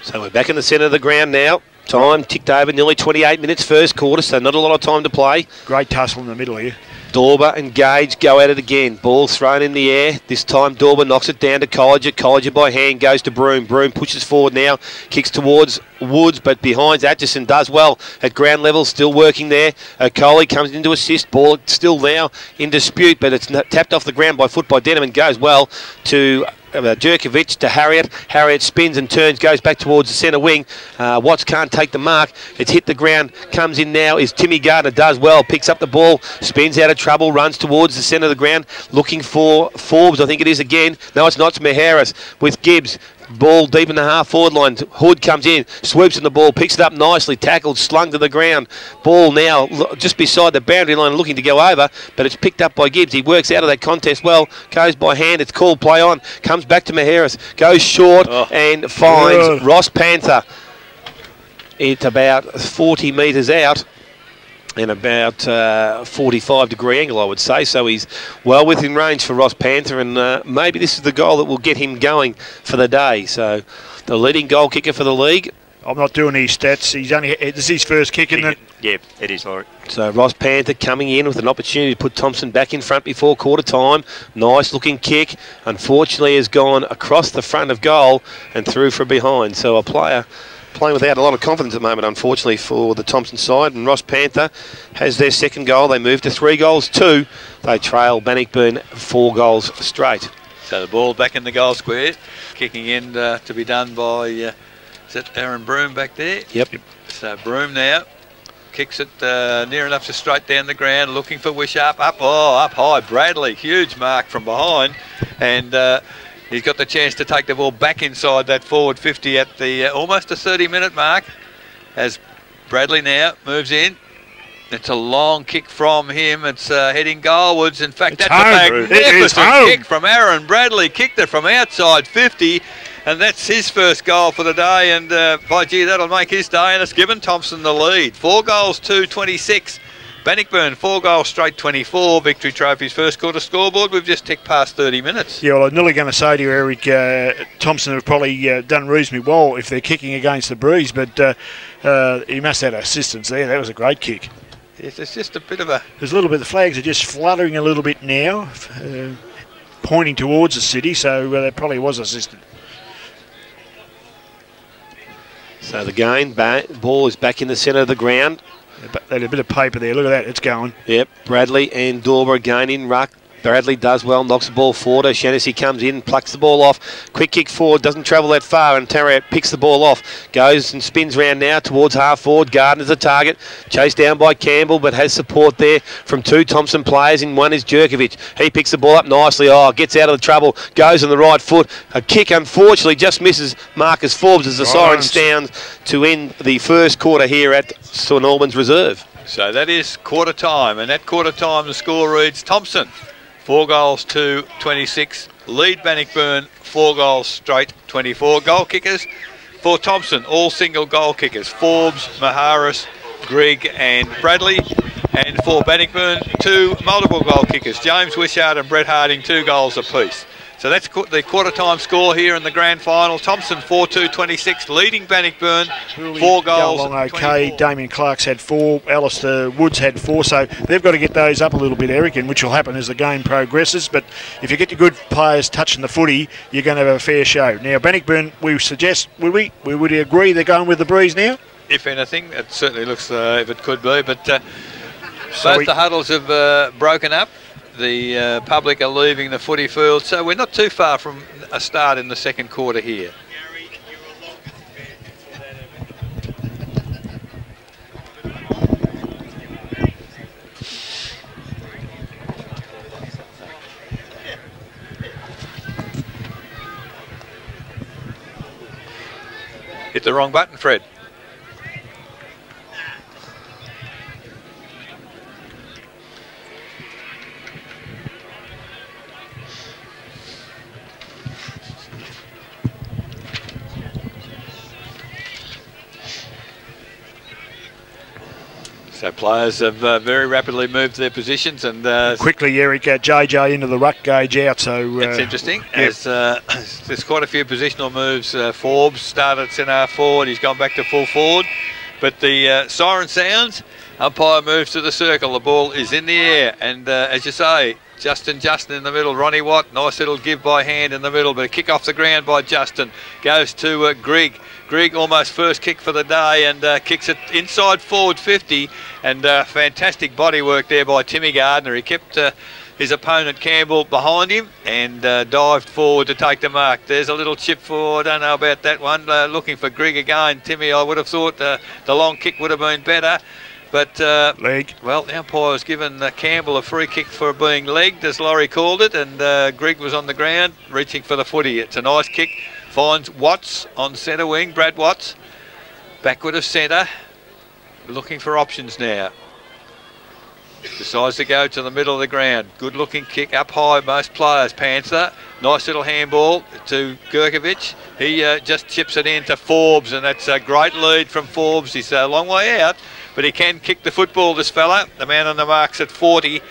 S3: So we're back in the centre of the ground now. Time ticked over, nearly 28 minutes first quarter, so not a lot of time to play.
S2: Great tussle in the middle here.
S3: Dorber and Gage go at it again. Ball thrown in the air. This time Dorber knocks it down to Colliger. Colliger by hand goes to Broome. Broome pushes forward now. Kicks towards Woods, but behind Atchison does well at ground level. Still working there. Coley comes in to assist. Ball still now in dispute, but it's tapped off the ground by foot by Denham and goes well to Jerkovic to Harriet. Harriet spins and turns, goes back towards the centre wing. Watts can't take the mark. It's hit the ground. Comes in now is Timmy Gardner. Does well. Picks up the ball. Spins out of trouble. Runs towards the centre of the ground. Looking for Forbes, I think it is again. No, it's not. It's Maharis with Gibbs. Ball deep in the half-forward line. Hood comes in, swoops in the ball, picks it up nicely, tackled, slung to the ground. Ball now just beside the boundary line looking to go over, but it's picked up by Gibbs. He works out of that contest well, goes by hand, it's called play on, comes back to Maharis, goes short and finds Ross Panther. It's about 40 metres out and about 45-degree angle, I would say. So he's well within range for Ross Panther, and maybe this is the goal that will get him going for the day. So the leading goal kicker for the league.
S2: I'm not doing these stats. This is his first kick, isn't it?
S4: Yeah, it is, Laurie.
S3: So Ross Panther coming in with an opportunity to put Thomson back in front before quarter time. Nice looking kick. Unfortunately has gone across the front of goal and through from behind. So a player playing without a lot of confidence at the moment, unfortunately, for the Thomson side. And Ross Panther has their second goal. They move to 3 goals, 2. They trail Bannockburn 4 goals straight.
S1: So the ball back in the goal square. Kicking in to be done by, is that Aaron Broome back there?
S3: Yep.
S1: So Broome now kicks it near enough to straight down the ground, looking for Wishart. Up high. Bradley, huge mark from behind. And he's got the chance to take the ball back inside that forward 50 at the almost a 30-minute mark as Bradley now moves in. It's a long kick from him. It's heading goalwards. In fact, that's a magnificent kick from Aaron Bradley. Kicked it from outside 50, and that's his first goal for the day. And by gee, that'll make his day, and it's given Thomson the lead. 4 goals, 2-26. Bannockburn 4 goals straight, 24. Victory Trophy's first quarter scoreboard. We've just ticked past 30 minutes.
S2: Yeah, well, I'm nearly going to say to you, Eric, Thomson have probably done reasonably well if they're kicking against the breeze, but he must have had assistance there. That was a great kick.
S1: Yes, it's just a bit of a...
S2: There's a little bit, the flags are just fluttering a little bit now, pointing towards the city, so that probably was assisted.
S3: So the ball is back in the centre of the ground.
S2: They had a bit of paper there. Look at that. It's going.
S3: Yep. Bradley and Dorber again in ruck. Bradley does well, knocks the ball forward. O'Shaughnessy comes in, plucks the ball off. Quick kick forward, doesn't travel that far, and Tarrant picks the ball off. Goes and spins round now towards half forward. Gardner's the target. Chased down by Campbell, but has support there from 2 Thomson players. In one is Jerkovic. He picks the ball up nicely. Gets out of the trouble. Goes on the right foot. A kick, unfortunately, just misses Marcus Forbes as the siren sounds to end the first quarter here at St Albans Reserve.
S1: So that is quarter time, and at quarter time the score reads Thomson 4 goals to 26. Lead Bannockburn 4 goals straight, 24. Goal kickers for Thomson, all single goal kickers. Forbes, Maharis, Grigg and Bradley. And for Bannockburn, 2 multiple goal kickers, James Wishart and Brett Harding, 2 goals apiece. So that's the quarter-time score here in the grand final. Thomson 4-2-26, leading Bannockburn, 4 goals.
S2: Along okay. Damien Clark's had 4, Alistair Woods had 4, so they've got to get those up a little bit, Eric, and which will happen as the game progresses. But if you get your good players touching the footy, you're going to have a fair show. Now, Bannockburn, we suggest, would we agree they're going with the breeze now?
S1: If anything, it certainly looks if it could be, but both the huddles have broken up. The public are leaving the footy field, so we're not too far from a start in the second quarter here. Hit the wrong button, Fred. So players have very rapidly moved their positions and
S2: quickly, Eric, JJ into the ruck gauge out. So
S1: that's interesting. As there's quite a few positional moves. Forbes started centre forward. He's gone back to full forward. But the siren sounds. Umpire moves to the circle. The ball is in the air, and as you say, Justin in the middle. Ronnie Watt, nice little give by hand in the middle, but a kick off the ground by Justin. Goes to Grigg. Grigg almost first kick for the day and kicks it inside forward 50, and fantastic body work there by Timmy Gardner. He kept his opponent Campbell behind him and dived forward to take the mark. There's a little chip for, I don't know about that one, looking for Grigg again. Timmy, I would have thought the long kick would have been better. But, well, the umpire has given Campbell a free kick for being legged, as Laurie called it, and Grigg was on the ground reaching for the footy. It's a nice kick. Finds Watts on centre wing, Brad Watts. Backward of centre. Looking for options now. Decides to go to the middle of the ground. Good looking kick up high, most players. Panther. Nice little handball to Gurkovic. He just chips it in to Forbes, and that's a great lead from Forbes. He's a long way out, but he can kick the football, this fella. The man on the mark's at 40,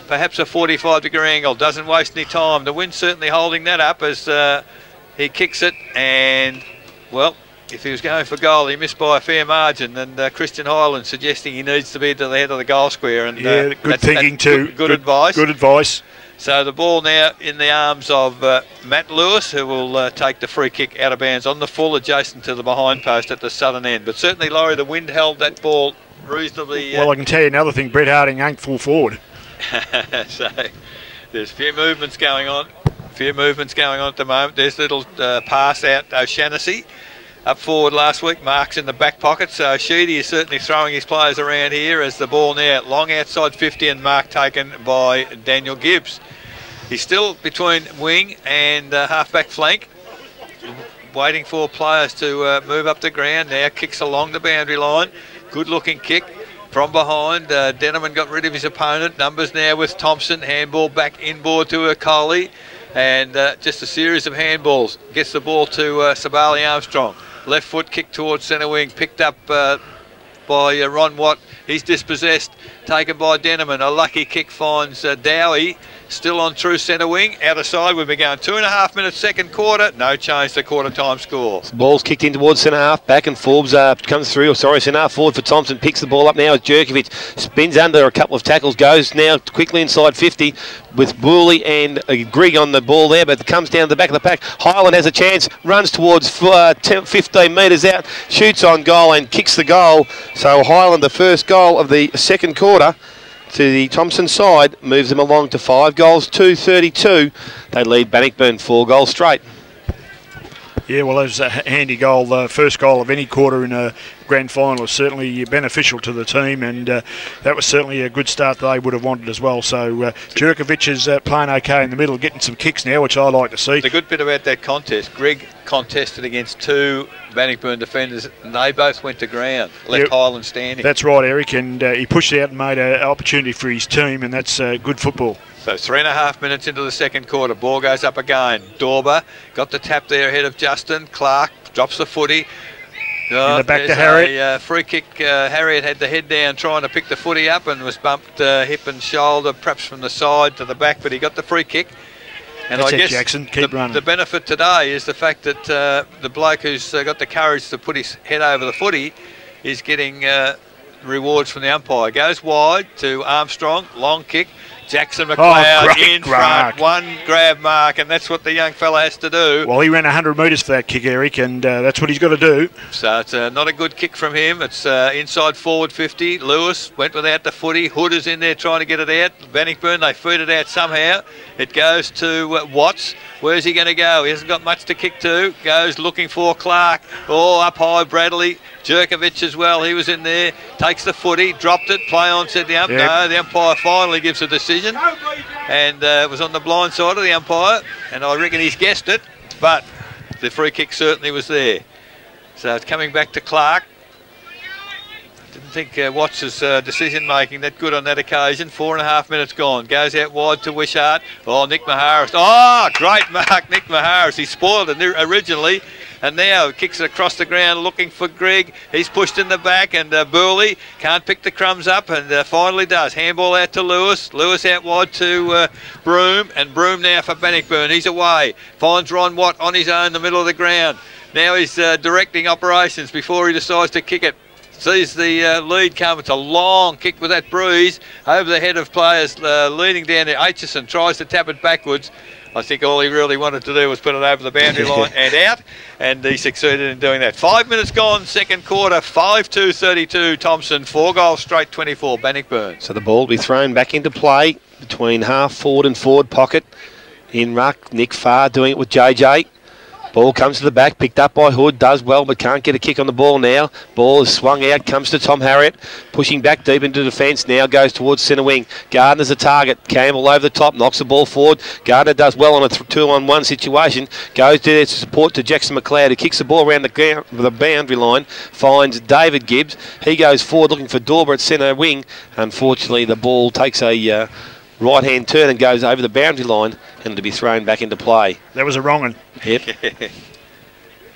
S1: perhaps a 45-degree angle. Doesn't waste any time. The wind's certainly holding that up as he kicks it, and, well, if he was going for goal, he missed by a fair margin, and Christian Hyland suggesting he needs to be to the head of the goal square. And
S2: yeah, good thinking too.
S1: Good advice.
S2: Good advice.
S1: So the ball now in the arms of Matt Lewis, who will take the free kick out of bounds on the full, adjacent to the behind post at the southern end. But certainly, Laurie, the wind held that ball reasonably.
S2: Well, I can tell you another thing, Brett Harding ain't full forward.
S1: So there's a few movements going on. At the moment. There's a little pass out O'Shannessy. Up forward last week, Mark's in the back pocket, so Sheedy is certainly throwing his players around here as the ball now long outside 50 and mark taken by Daniel Gibbs. He's still between wing and half-back flank, waiting for players to move up the ground. Now kicks along the boundary line. Good-looking kick from behind. Denneman got rid of his opponent. Numbers now with Thomson. Handball back inboard to Coley. And just a series of handballs. Gets the ball to Sabali Armstrong. Left foot kick towards centre wing. Picked up by Ron Watt. He's dispossessed. Taken by Denneman. A lucky kick finds Dowie. Still on through centre wing. Out of side. We've been going 2.5 minutes second quarter. No change to quarter time score.
S3: Ball's kicked in towards centre half. Back and Forbes comes through. Centre half forward for Thomson. Picks the ball up now with Jerkovic. Spins under a couple of tackles. Goes now quickly inside 50 with Booley and Grigg on the ball there, but comes down the back of the pack. Hyland has a chance. Runs towards 15 metres out. Shoots on goal and kicks the goal. So Hyland, the first goal of the second quarter to the Thomson side, moves them along to 5 goals, 2-32. They lead Bannockburn 4 goals straight.
S2: Yeah, well, that was a handy goal. The first goal of any quarter in a grand final was certainly beneficial to the team, and that was certainly a good start that they would have wanted as well. So Jerkovic is playing okay in the middle, getting some kicks now, which I like to see.
S1: The good bit about that contest, Grigg contested against 2 Bannockburn defenders, and they both went to ground, left Hyland standing.
S2: That's right, Eric, and he pushed out and made an opportunity for his team, and that's good football.
S1: So 3.5 minutes into the second quarter, ball goes up again. Dorber got the tap there ahead of Justin. Clark drops the footy.
S2: In the back to Harriet.
S1: A free kick. Harriet had the head down trying to pick the footy up and was bumped hip and shoulder, perhaps from the side to the back, but he got the free kick. And
S2: That's
S1: I guess
S2: Jackson. Keep running.
S1: The benefit today is the fact that the bloke who's got the courage to put his head over the footy is getting rewards from the umpire. Goes wide to Armstrong, long kick. Jackson McLeod in front, one grab mark, and that's what the young fella has to do.
S2: Well, he ran 100 metres for that kick, Eric, and that's what he's got to do.
S1: So it's not a good kick from him. It's inside forward 50. Lewis went without the footy. Hood is in there trying to get it out. Bannockburn, they feed it out somehow. It goes to Watts. Where's he going to go? He hasn't got much to kick to. Goes looking for Clark. Oh, up high, Bradley. Jerkovic as well, he was in there, takes the footy, dropped it, play on, said the umpire. No, the umpire finally gives a decision, and it was on the blind side of the umpire, and I reckon he's guessed it, but the free kick certainly was there. So it's coming back to Clark. Didn't think Watts' decision making that good on that occasion. 4.5 minutes gone. Goes out wide to Wishart. Oh, Nick Maharis. Oh, great mark, Nick Maharis. He spoiled it originally, and now kicks it across the ground looking for Greg. He's pushed in the back, and Burley can't pick the crumbs up, and finally does. Handball out to Lewis. Lewis out wide to Broome, and Broome now for Bannockburn. He's away. Finds Ron Watt on his own in the middle of the ground. Now he's directing operations before he decides to kick it. Sees the lead come. It's a long kick with that breeze over the head of players leading down there. Aitchison tries to tap it backwards. I think all he really wanted to do was put it over the boundary line and out, and he succeeded in doing that. 5 minutes gone, second quarter, 5-2-32 Thomson, 4 goals straight, 24 Bannockburn.
S3: So the ball will be thrown back into play between half forward and forward pocket. In ruck, Nick Farr doing it with JJ. Ball comes to the back, picked up by Hood, does well but can't get a kick on the ball now. Ball is swung out, comes to Tom Harriet, pushing back deep into defence, now goes towards centre wing. Gardner's a target, Campbell over the top, knocks the ball forward. Gardner does well on a 2-on-1 situation, goes to support to Jackson McLeod, who kicks the ball around the boundary line, finds David Gibbs. He goes forward looking for Dorber at centre wing. Unfortunately, the ball takes a right-hand turn and goes over the boundary line, and to be thrown back into play.
S2: That was a wrong one.
S3: Yep.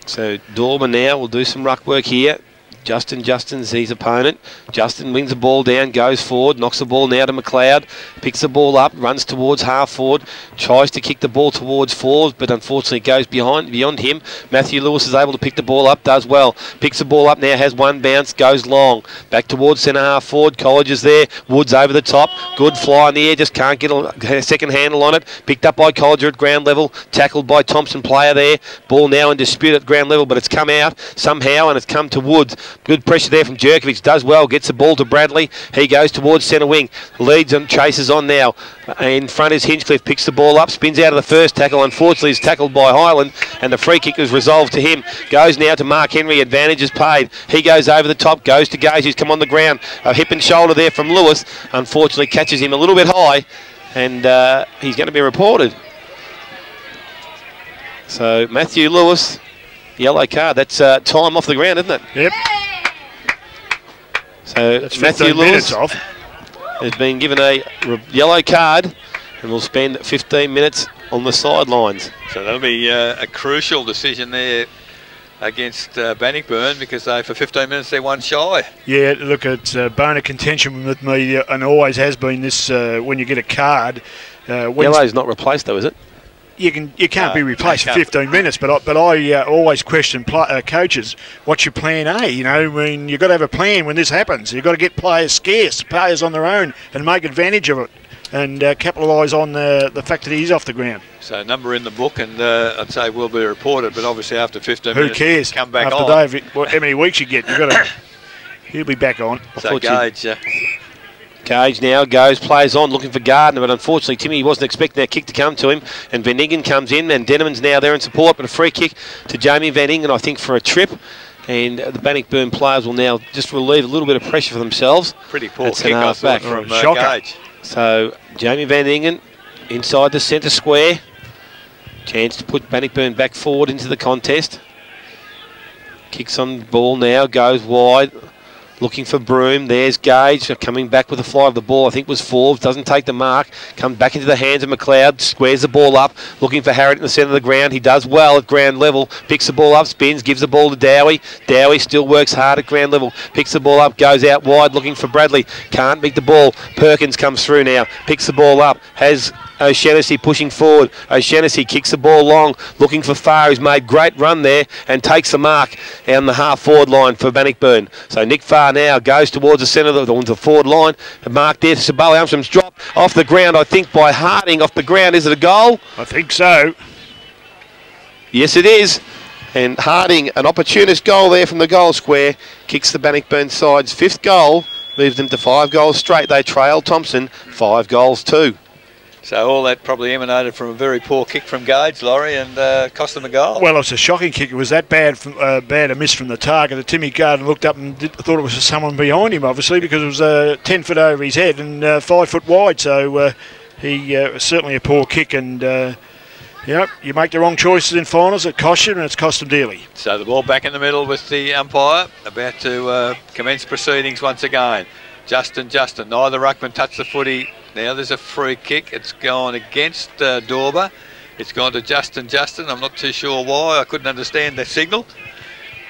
S3: So Dormer now will do some ruck work here. Justin's his opponent. Justin wins the ball down, goes forward, knocks the ball now to McLeod, picks the ball up, runs towards half forward, tries to kick the ball towards fours, but unfortunately goes beyond him. Matthew Lewis is able to pick the ball up, does well, picks the ball up now, has one bounce, goes long, back towards centre half forward. College is there, Woods over the top, good fly in the air, just can't get a second handle on it, picked up by College at ground level, tackled by Thomson player there. Ball now in dispute at ground level, but it's come out somehow and it's come to Woods. Good pressure there from Jerkovic, does well, gets the ball to Bradley. He goes towards centre wing, leads and chases on now. In front is Hinchcliffe, picks the ball up, spins out of the first tackle. Unfortunately, is tackled by Highland, and the free kick is resolved to him. Goes now to Mark Henry, advantage is paid. He goes over the top, goes to Gage, who's come on the ground. A hip and shoulder there from Lewis. Unfortunately, catches him a little bit high, and he's going to be reported. So Matthew Lewis, yellow card. That's time off the ground, isn't it?
S2: Yep.
S3: So that's Matthew Lewis has been given a yellow card and will spend 15 minutes on the sidelines.
S1: So that'll be a crucial decision there against Bannockburn, because for 15 minutes they're one shy.
S2: Yeah, look, it's a bone of contention with me, and always has been this when you get a card.
S3: Yellow's not replaced though, is it?
S2: You can't be replaced for 15 minutes, but I always question coaches. What's your plan A? You know, I mean, you've got to have a plan when this happens. You've got to get players scarce, players on their own, and make advantage of it, and capitalise on the fact that he's off the ground.
S1: So number in the book, and I'd say will be reported, but obviously after 15 minutes,
S2: who cares?
S1: Come back
S2: after
S1: on.
S2: Dave, how many weeks you get? You've got to. He'll be back on.
S1: So Gage.
S3: Gage now goes, plays on, looking for Gardner, but unfortunately Timmy wasn't expecting that kick to come to him, and Van Ingen comes in, and Denneman's now there in support, but a free kick to Jamie Van Ingen, I think, for a trip, and the Bannockburn players will now just relieve a little bit of pressure for themselves.
S1: Pretty poor kick off back from Gage.
S3: So Jamie Van Ingen inside the centre square, chance to put Bannockburn back forward into the contest. Kicks on the ball now, goes wide. looking for Broome. There's Gage coming back with a fly of the ball. I think it was Forbes. Doesn't take the mark. Comes back into the hands of McLeod. Squares the ball up. Looking for Harriet in the centre of the ground. He does well at ground level. Picks the ball up. Spins. Gives the ball to Dowie. Dowie still works hard at ground level. Picks the ball up. Goes out wide looking for Bradley. Can't beat the ball. Perkins comes through now. Picks the ball up. Has O'Shannessy pushing forward. O'Shannessy kicks the ball long, looking for Farr, who's made great run there and takes the mark on the half-forward line for Bannockburn. So Nick Farr now goes towards the centre of the forward line. A mark there. Sabali Armstrong's dropped off the ground, I think, by Harding off the ground. Is it a goal?
S2: I think so.
S3: Yes, it is. And Harding, an opportunist goal there from the goal square, kicks the Bannockburn side's 5th goal, moves them to 5 goals straight. They trail Thomson 5-2.
S1: So all that probably emanated from a very poor kick from Gage, Laurie, and cost them a goal.
S2: Well, it was a shocking kick. It was that bad a miss from the target that Timmy Garden looked up and thought it was someone behind him, obviously, because it was 10 foot over his head and 5 foot wide. So he certainly a poor kick, and you make the wrong choices in finals, it costs you, and it's cost them dearly.
S1: So the ball back in the middle with the umpire, about to commence proceedings once again. Justin, neither ruckman touched the footy. Now there's a free kick. It's gone against Dorber. It's gone to Justin. I'm not too sure why. I couldn't understand the signal.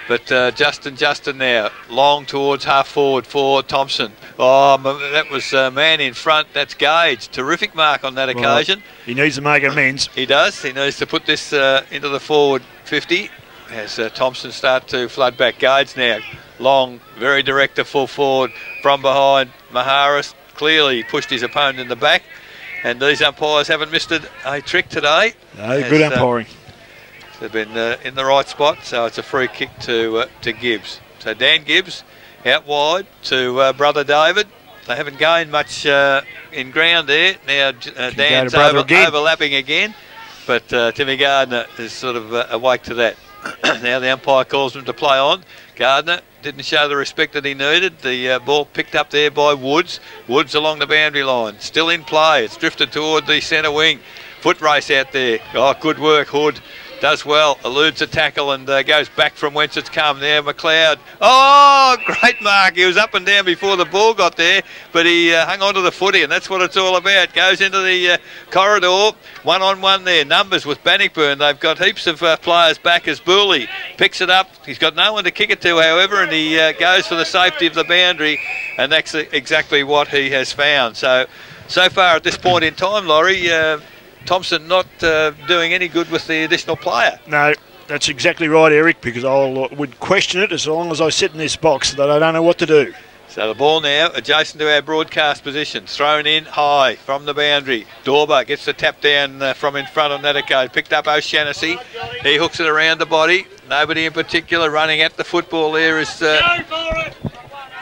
S1: But Justin now, long towards half forward for Thomson. Oh, that was man in front. That's Gage. Terrific mark on that occasion.
S2: He needs to make amends.
S1: He does. He needs to put this into the forward 50 as Thomson start to flood back. Gage now, long, very direct to full forward from behind. Maharis clearly pushed his opponent in the back, and these umpires haven't missed a trick today.
S2: No, good umpiring.
S1: They've been in the right spot, so it's a free kick to Gibbs. So Dan Gibbs out wide to brother David. They haven't gained much in ground there. Now Dan's overlapping again, but Timmy Gardner is sort of awake to that. Now the umpire calls him to play on. Gardner didn't show the respect that he needed. The ball picked up there by Woods. Woods along the boundary line. Still in play. It's drifted toward the centre wing. Foot race out there. Oh, good work, Hood. Does well, eludes a tackle and goes back from whence it's come. There, McLeod. Oh, great mark. He was up and down before the ball got there, but he hung on to the footy, and that's what it's all about. Goes into the corridor, one-on-one there. Numbers with Bannockburn. They've got heaps of players back as Booley picks it up. He's got no one to kick it to, however, and he goes for the safety of the boundary, and that's exactly what he has found. So far at this point in time, Laurie, Thomson not doing any good with the additional player. No,
S2: that's exactly right, Eric, because I would question it as long as I sit in this box that I don't know what to do.
S1: So the ball now adjacent to our broadcast position, thrown in high from the boundary. Dorber gets the tap down from in front on that occasion. Picked up O'Shannessy. He hooks it around the body. Nobody in particular running at the football there is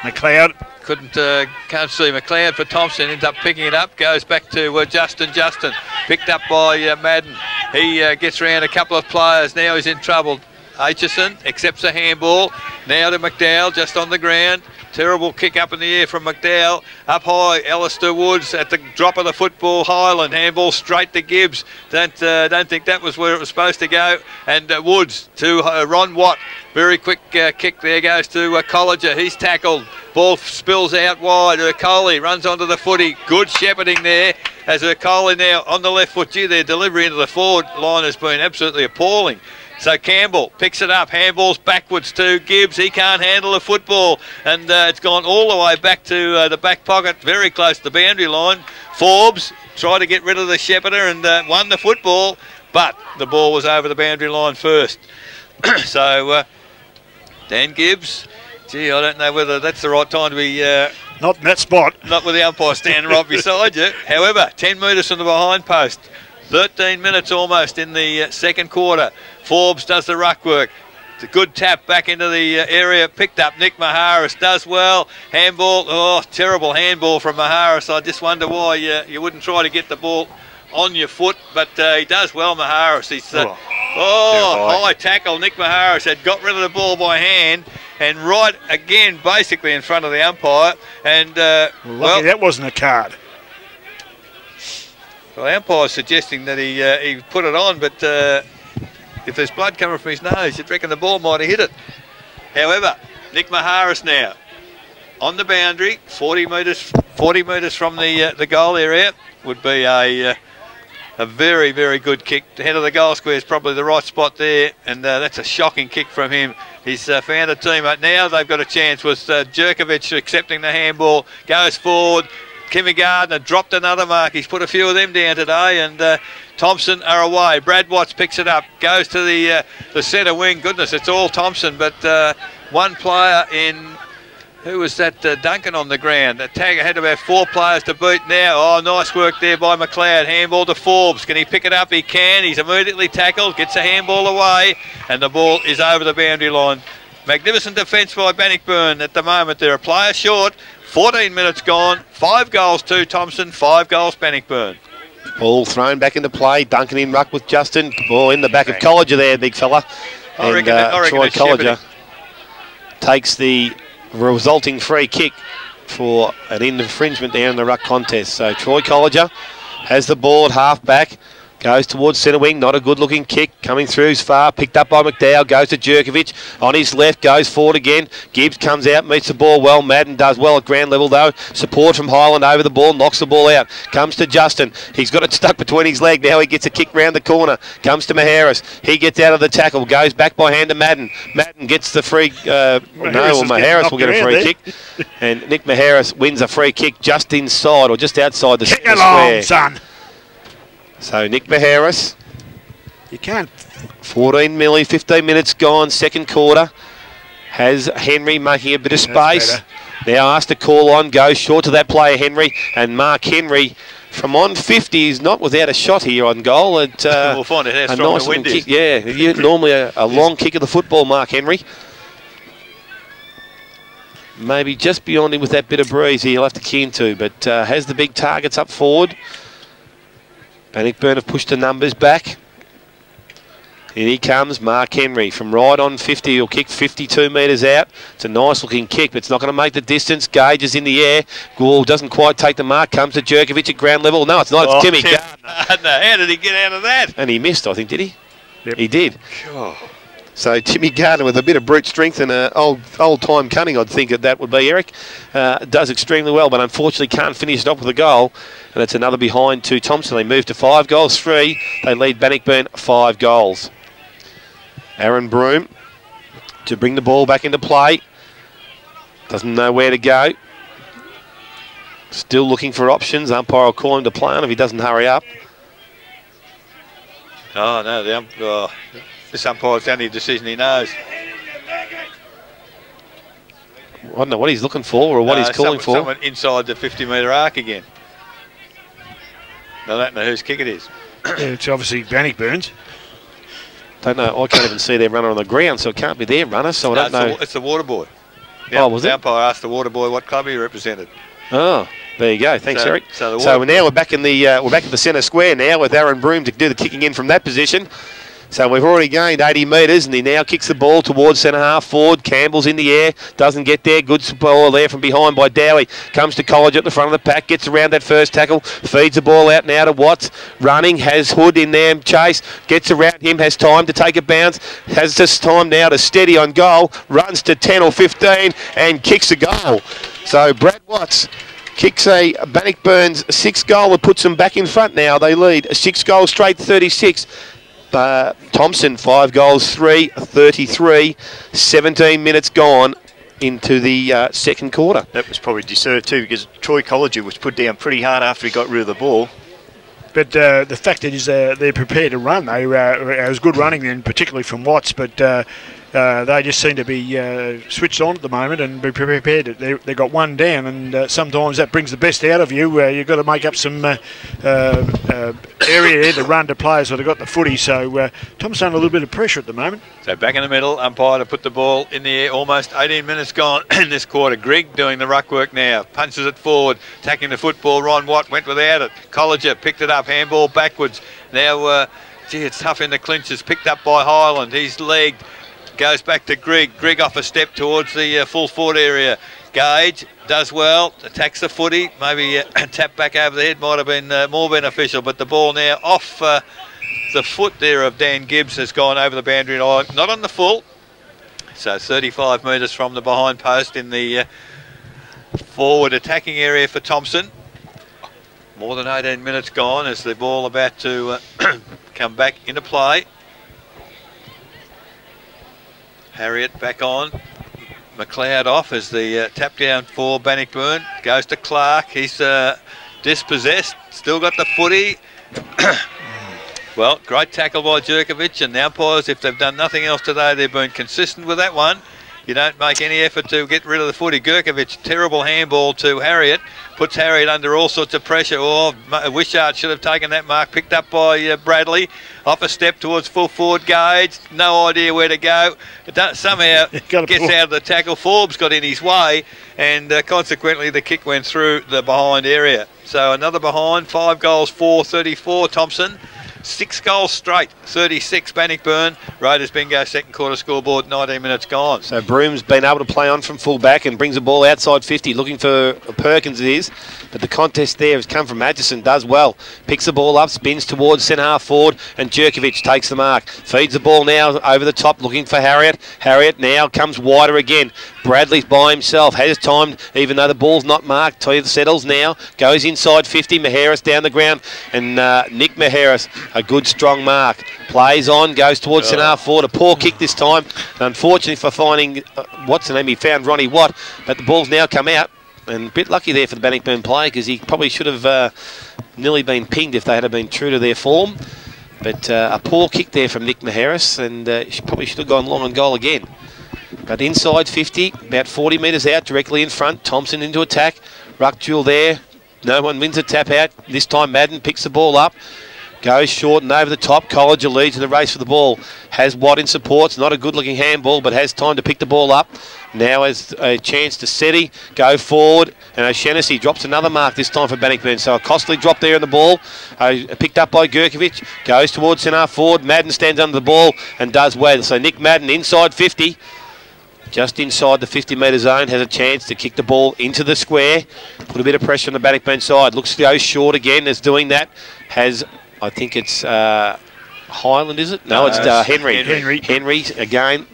S2: McLeod.
S1: Can't see McLeod for Thomson, ends up picking it up, goes back to Justin, picked up by Madden. He gets around a couple of players, now he's in trouble. Aitchison accepts a handball, now to McDowell, just on the ground. Terrible kick up in the air from McDowell. Up high, Alistair Woods at the drop of the football. Highland, handball straight to Gibbs. Don't think that was where it was supposed to go. And Woods to Ron Watt. Very quick kick there goes to Colliger. He's tackled. Ball spills out wide. Urcoli runs onto the footy. Good shepherding there as Urcoli now on the left foot. Gee, their delivery into the forward line has been absolutely appalling. So Campbell picks it up, handballs backwards to Gibbs. He can't handle the football, and it's gone all the way back to the back pocket, very close to the boundary line. Forbes tried to get rid of the shepherder and won the football, but the ball was over the boundary line first. So Dan Gibbs, gee, I don't know whether that's the right time to be...
S2: not in that spot.
S1: Not with the umpire standing right beside you. However, 10 metres from the behind post. 13 minutes almost in the second quarter. Forbes does the ruck work. It's a good tap back into the area. Picked up Nick Maharis. Does well. Handball. Oh, terrible handball from Maharis. I just wonder why you wouldn't try to get the ball on your foot. But he does well, Maharis. He's high tackle. Nick Maharis had got rid of the ball by hand. And right again, basically in front of the umpire. And
S2: lucky that wasn't a card.
S1: Well, the umpire's suggesting that he put it on, but if there's blood coming from his nose, you'd reckon the ball might have hit it. However, Nick Maharis now on the boundary, 40 metres from the goal area, would be a very, very good kick. The head of the goal square is probably the right spot there, and that's a shocking kick from him. He's found a teammate now. They've got a chance with Jerkovic accepting the handball, goes forward. Kimmy Gardner dropped another mark. He's put a few of them down today, and Thomson are away. Brad Watts picks it up, goes to the centre wing. Goodness, it's all Thomson, but one player in... Who was that? Duncan on the ground. The tag had about 4 players to beat now. Oh, nice work there by McLeod. Handball to Forbes. Can he pick it up? He can. He's immediately tackled. Gets a handball away. And the ball is over the boundary line. Magnificent defence by Bannockburn at the moment. They're a player short. 14 minutes gone. 5 goals to Thomson. 5 goals Bannockburn.
S3: Ball thrown back into play. Duncan in ruck with Justin. Ball in the back of Colliger there, big fella.
S1: I reckon
S3: Troy Colliger takes the resulting free kick for an infringement there in the ruck contest. So Troy Colliger has the ball at half back, goes towards centre wing, not a good looking kick, coming through as far, picked up by McDowell, goes to Jerkovic, on his left, goes forward again, Gibbs comes out, meets the ball well, Madden does well at ground level though, support from Highland over the ball, knocks the ball out, comes to Justin, he's got it stuck between his leg, now he gets a kick round the corner, comes to Maharis, he gets out of the tackle, goes back by hand to Madden, Madden gets the free, Maharis will get a free kick, and Nick Maharis wins a free kick just inside or just outside the
S2: square.
S3: Along,
S2: son.
S3: So Nick Maharis,
S2: you can't.
S3: 15 minutes gone, second quarter. Has Henry making a bit of space. Now asked to call on, goes short to that player Henry, and Mark Henry from on 50 is not without a shot here on goal.
S1: We'll find out how strong the wind is.
S3: Yeah, normally a long kick of the football, Mark Henry. Maybe just beyond him with that bit of breeze he'll have to key into, but has the big targets up forward. Bannockburn have pushed the numbers back. Here he comes, Mark Henry from right on 50. He'll kick 52 metres out. It's a nice looking kick, but it's not going to make the distance. Gage is in the air. Gould doesn't quite take the mark. Comes to Jerkovic at ground level. No, it's not. It's Timmy Gardner.
S1: How did he get out of that?
S3: And he missed, I think, did he?
S2: Yep.
S3: He did.
S1: Sure.
S3: So Timmy Gardner with a bit of brute strength and old-time cunning, I'd think that would be, Eric. Does extremely well, but unfortunately can't finish it off with a goal. And it's another behind to Thomson. They move to 5 goals, 3. They lead Bannockburn 5 goals. Aaron Broom to bring the ball back into play. Doesn't know where to go. Still looking for options. Umpire will call him to play on if he doesn't hurry up.
S1: Oh, no, this umpire's the only decision he knows.
S3: I don't know what he's looking for or what he's calling for.
S1: Someone inside the 50-metre arc again. I don't know whose kick it is.
S2: It's obviously Bannockburn's.
S3: Don't know. I can't even see their runner on the ground, so it can't be their runner. So I don't know.
S1: It's the water boy.
S3: Was it?
S1: The umpire asked the water boy what club he represented.
S3: Oh, there you go. Thanks, Eric.
S1: So
S3: now we're back in the we're back at the centre square now with Aaron Broom to do the kicking in from that position. So we've already gained 80 metres, and he now kicks the ball towards centre half forward. Campbell's in the air, doesn't get there. Good ball there from behind by Dowie. Comes to College at the front of the pack, gets around that first tackle, feeds the ball out now to Watts. Running, has Hood in there, chase, gets around him, has time to take a bounce, has this time now to steady on goal, runs to 10 or 15 and kicks a goal. So Brad Watts kicks a Bannockburn's 6th goal that puts them back in front now. They lead 6 goals straight, 36. Thomson 5 goals, 3, 33, 17 minutes gone into the second quarter.
S4: That was probably deserved too, because Troy Colliger was put down pretty hard after he got rid of the ball.
S2: But the fact that is they're prepared to run. It was good running then, particularly from Watts, but they just seem to be switched on at the moment and be prepared. They got one down, and sometimes that brings the best out of you. You've got to make up some area here to run to players that have got the footy. So Tom's under a little bit of pressure at the moment.
S1: So back in the middle, umpire to put the ball in the air. Almost 18 minutes gone in this quarter. Grigg doing the ruck work now. Punches it forward, attacking the football. Ron Watt went without it. Colliger picked it up, handball backwards. Now, it's tough in the clinches. Picked up by Highland. He's legged. Goes back to Grigg. Grigg off a step towards the full forward area. Gage does well, attacks the footy. Maybe a tap back over the head might have been more beneficial, but the ball now off the foot there of Dan Gibbs has gone over the boundary line. Not on the full. So 35 metres from the behind post in the forward attacking area for Thomson. More than 18 minutes gone as the ball about to come back into play. Harriet back on. McLeod off as the tap down for Bannockburn. Goes to Clark. He's dispossessed. Still got the footy. Well, great tackle by Jerkovic, and the umpires, if they've done nothing else today, they've been consistent with that one. You don't make any effort to get rid of the footy. Jerkovic, terrible handball to Harriet. Puts Harriet under all sorts of pressure. Oh, Wishart should have taken that mark. Picked up by Bradley. Off a step towards full forward Gage. No idea where to go. Somehow gets out of the tackle. Forbes got in his way, and consequently the kick went through the behind area. So another behind. 5 goals, 4-34 Thomson. 6 goals straight, 36 Bannockburn. Raiders bingo, second quarter scoreboard, 19 minutes gone.
S3: So Broom's been able to play on from full back and brings the ball outside 50, looking for Perkins it is. But the contest there has come from Atchison, does well. Picks the ball up, spins towards centre half forward, and Jerkovic takes the mark. Feeds the ball now over the top, looking for Harriet. Harriet now comes wider again. Bradley's by himself, has time, even though the ball's not marked. Settles now, goes inside 50, Maheris down the ground, and Nick Maheris, a good strong mark. Plays on, goes towards centre half forward. A poor kick this time. And unfortunately for finding, what's the name, he found Ronnie Watt, but the ball's now come out. And a bit lucky there for the Bannockburn player because he probably should have nearly been pinged if they had been true to their form. But a poor kick there from Nick Maheris, and probably should have gone long on goal again. But inside 50, about 40 metres out, directly in front. Thomson into attack. Ruck duel there. No one wins a tap out. This time Madden picks the ball up. Goes short and over the top. Colliger leads in the race for the ball. Has Watt in supports. Not a good-looking handball, but has time to pick the ball up. Now has a chance to Seti go forward. And O'Shannessy drops another mark this time for Bannockburn. So a costly drop there in the ball. Picked up by Jerkovic. Goes towards centre forward. Madden stands under the ball and does well. So Nick Madden inside 50. Just inside the 50-metre zone, has a chance to kick the ball into the square. Put a bit of pressure on the Bannockburn side. Looks to go short again as doing that. Has... I think it's Highland, is it? No, it's Henry. Henry again,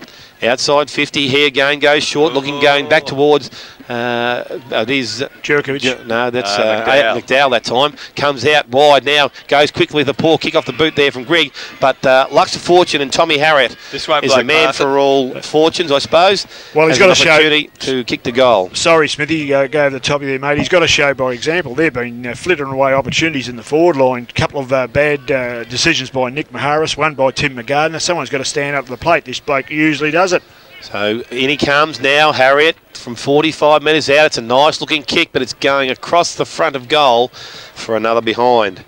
S3: outside 50 here again, goes short, looking going back towards, it is
S2: Jerkovic.
S3: No, that's McDowell that time. Comes out wide now, goes quickly with a poor kick off the boot there from Grigg, but Lux of Fortune and Tommy Harriet is a man for all fortunes, I suppose.
S2: Well, he's got a show
S3: to kick the goal.
S2: Sorry, Smithy, you go over the top of there, mate. He's got to show by example. They've been flittering away opportunities in the forward line. A couple of bad decisions by Nick Maharis, one by Tim McGardner. Someone's got to stand up to the plate. This bloke usually does it.
S3: So in he comes now, Harriet, from 45 metres out. It's a nice looking kick, but it's going across the front of goal for another behind.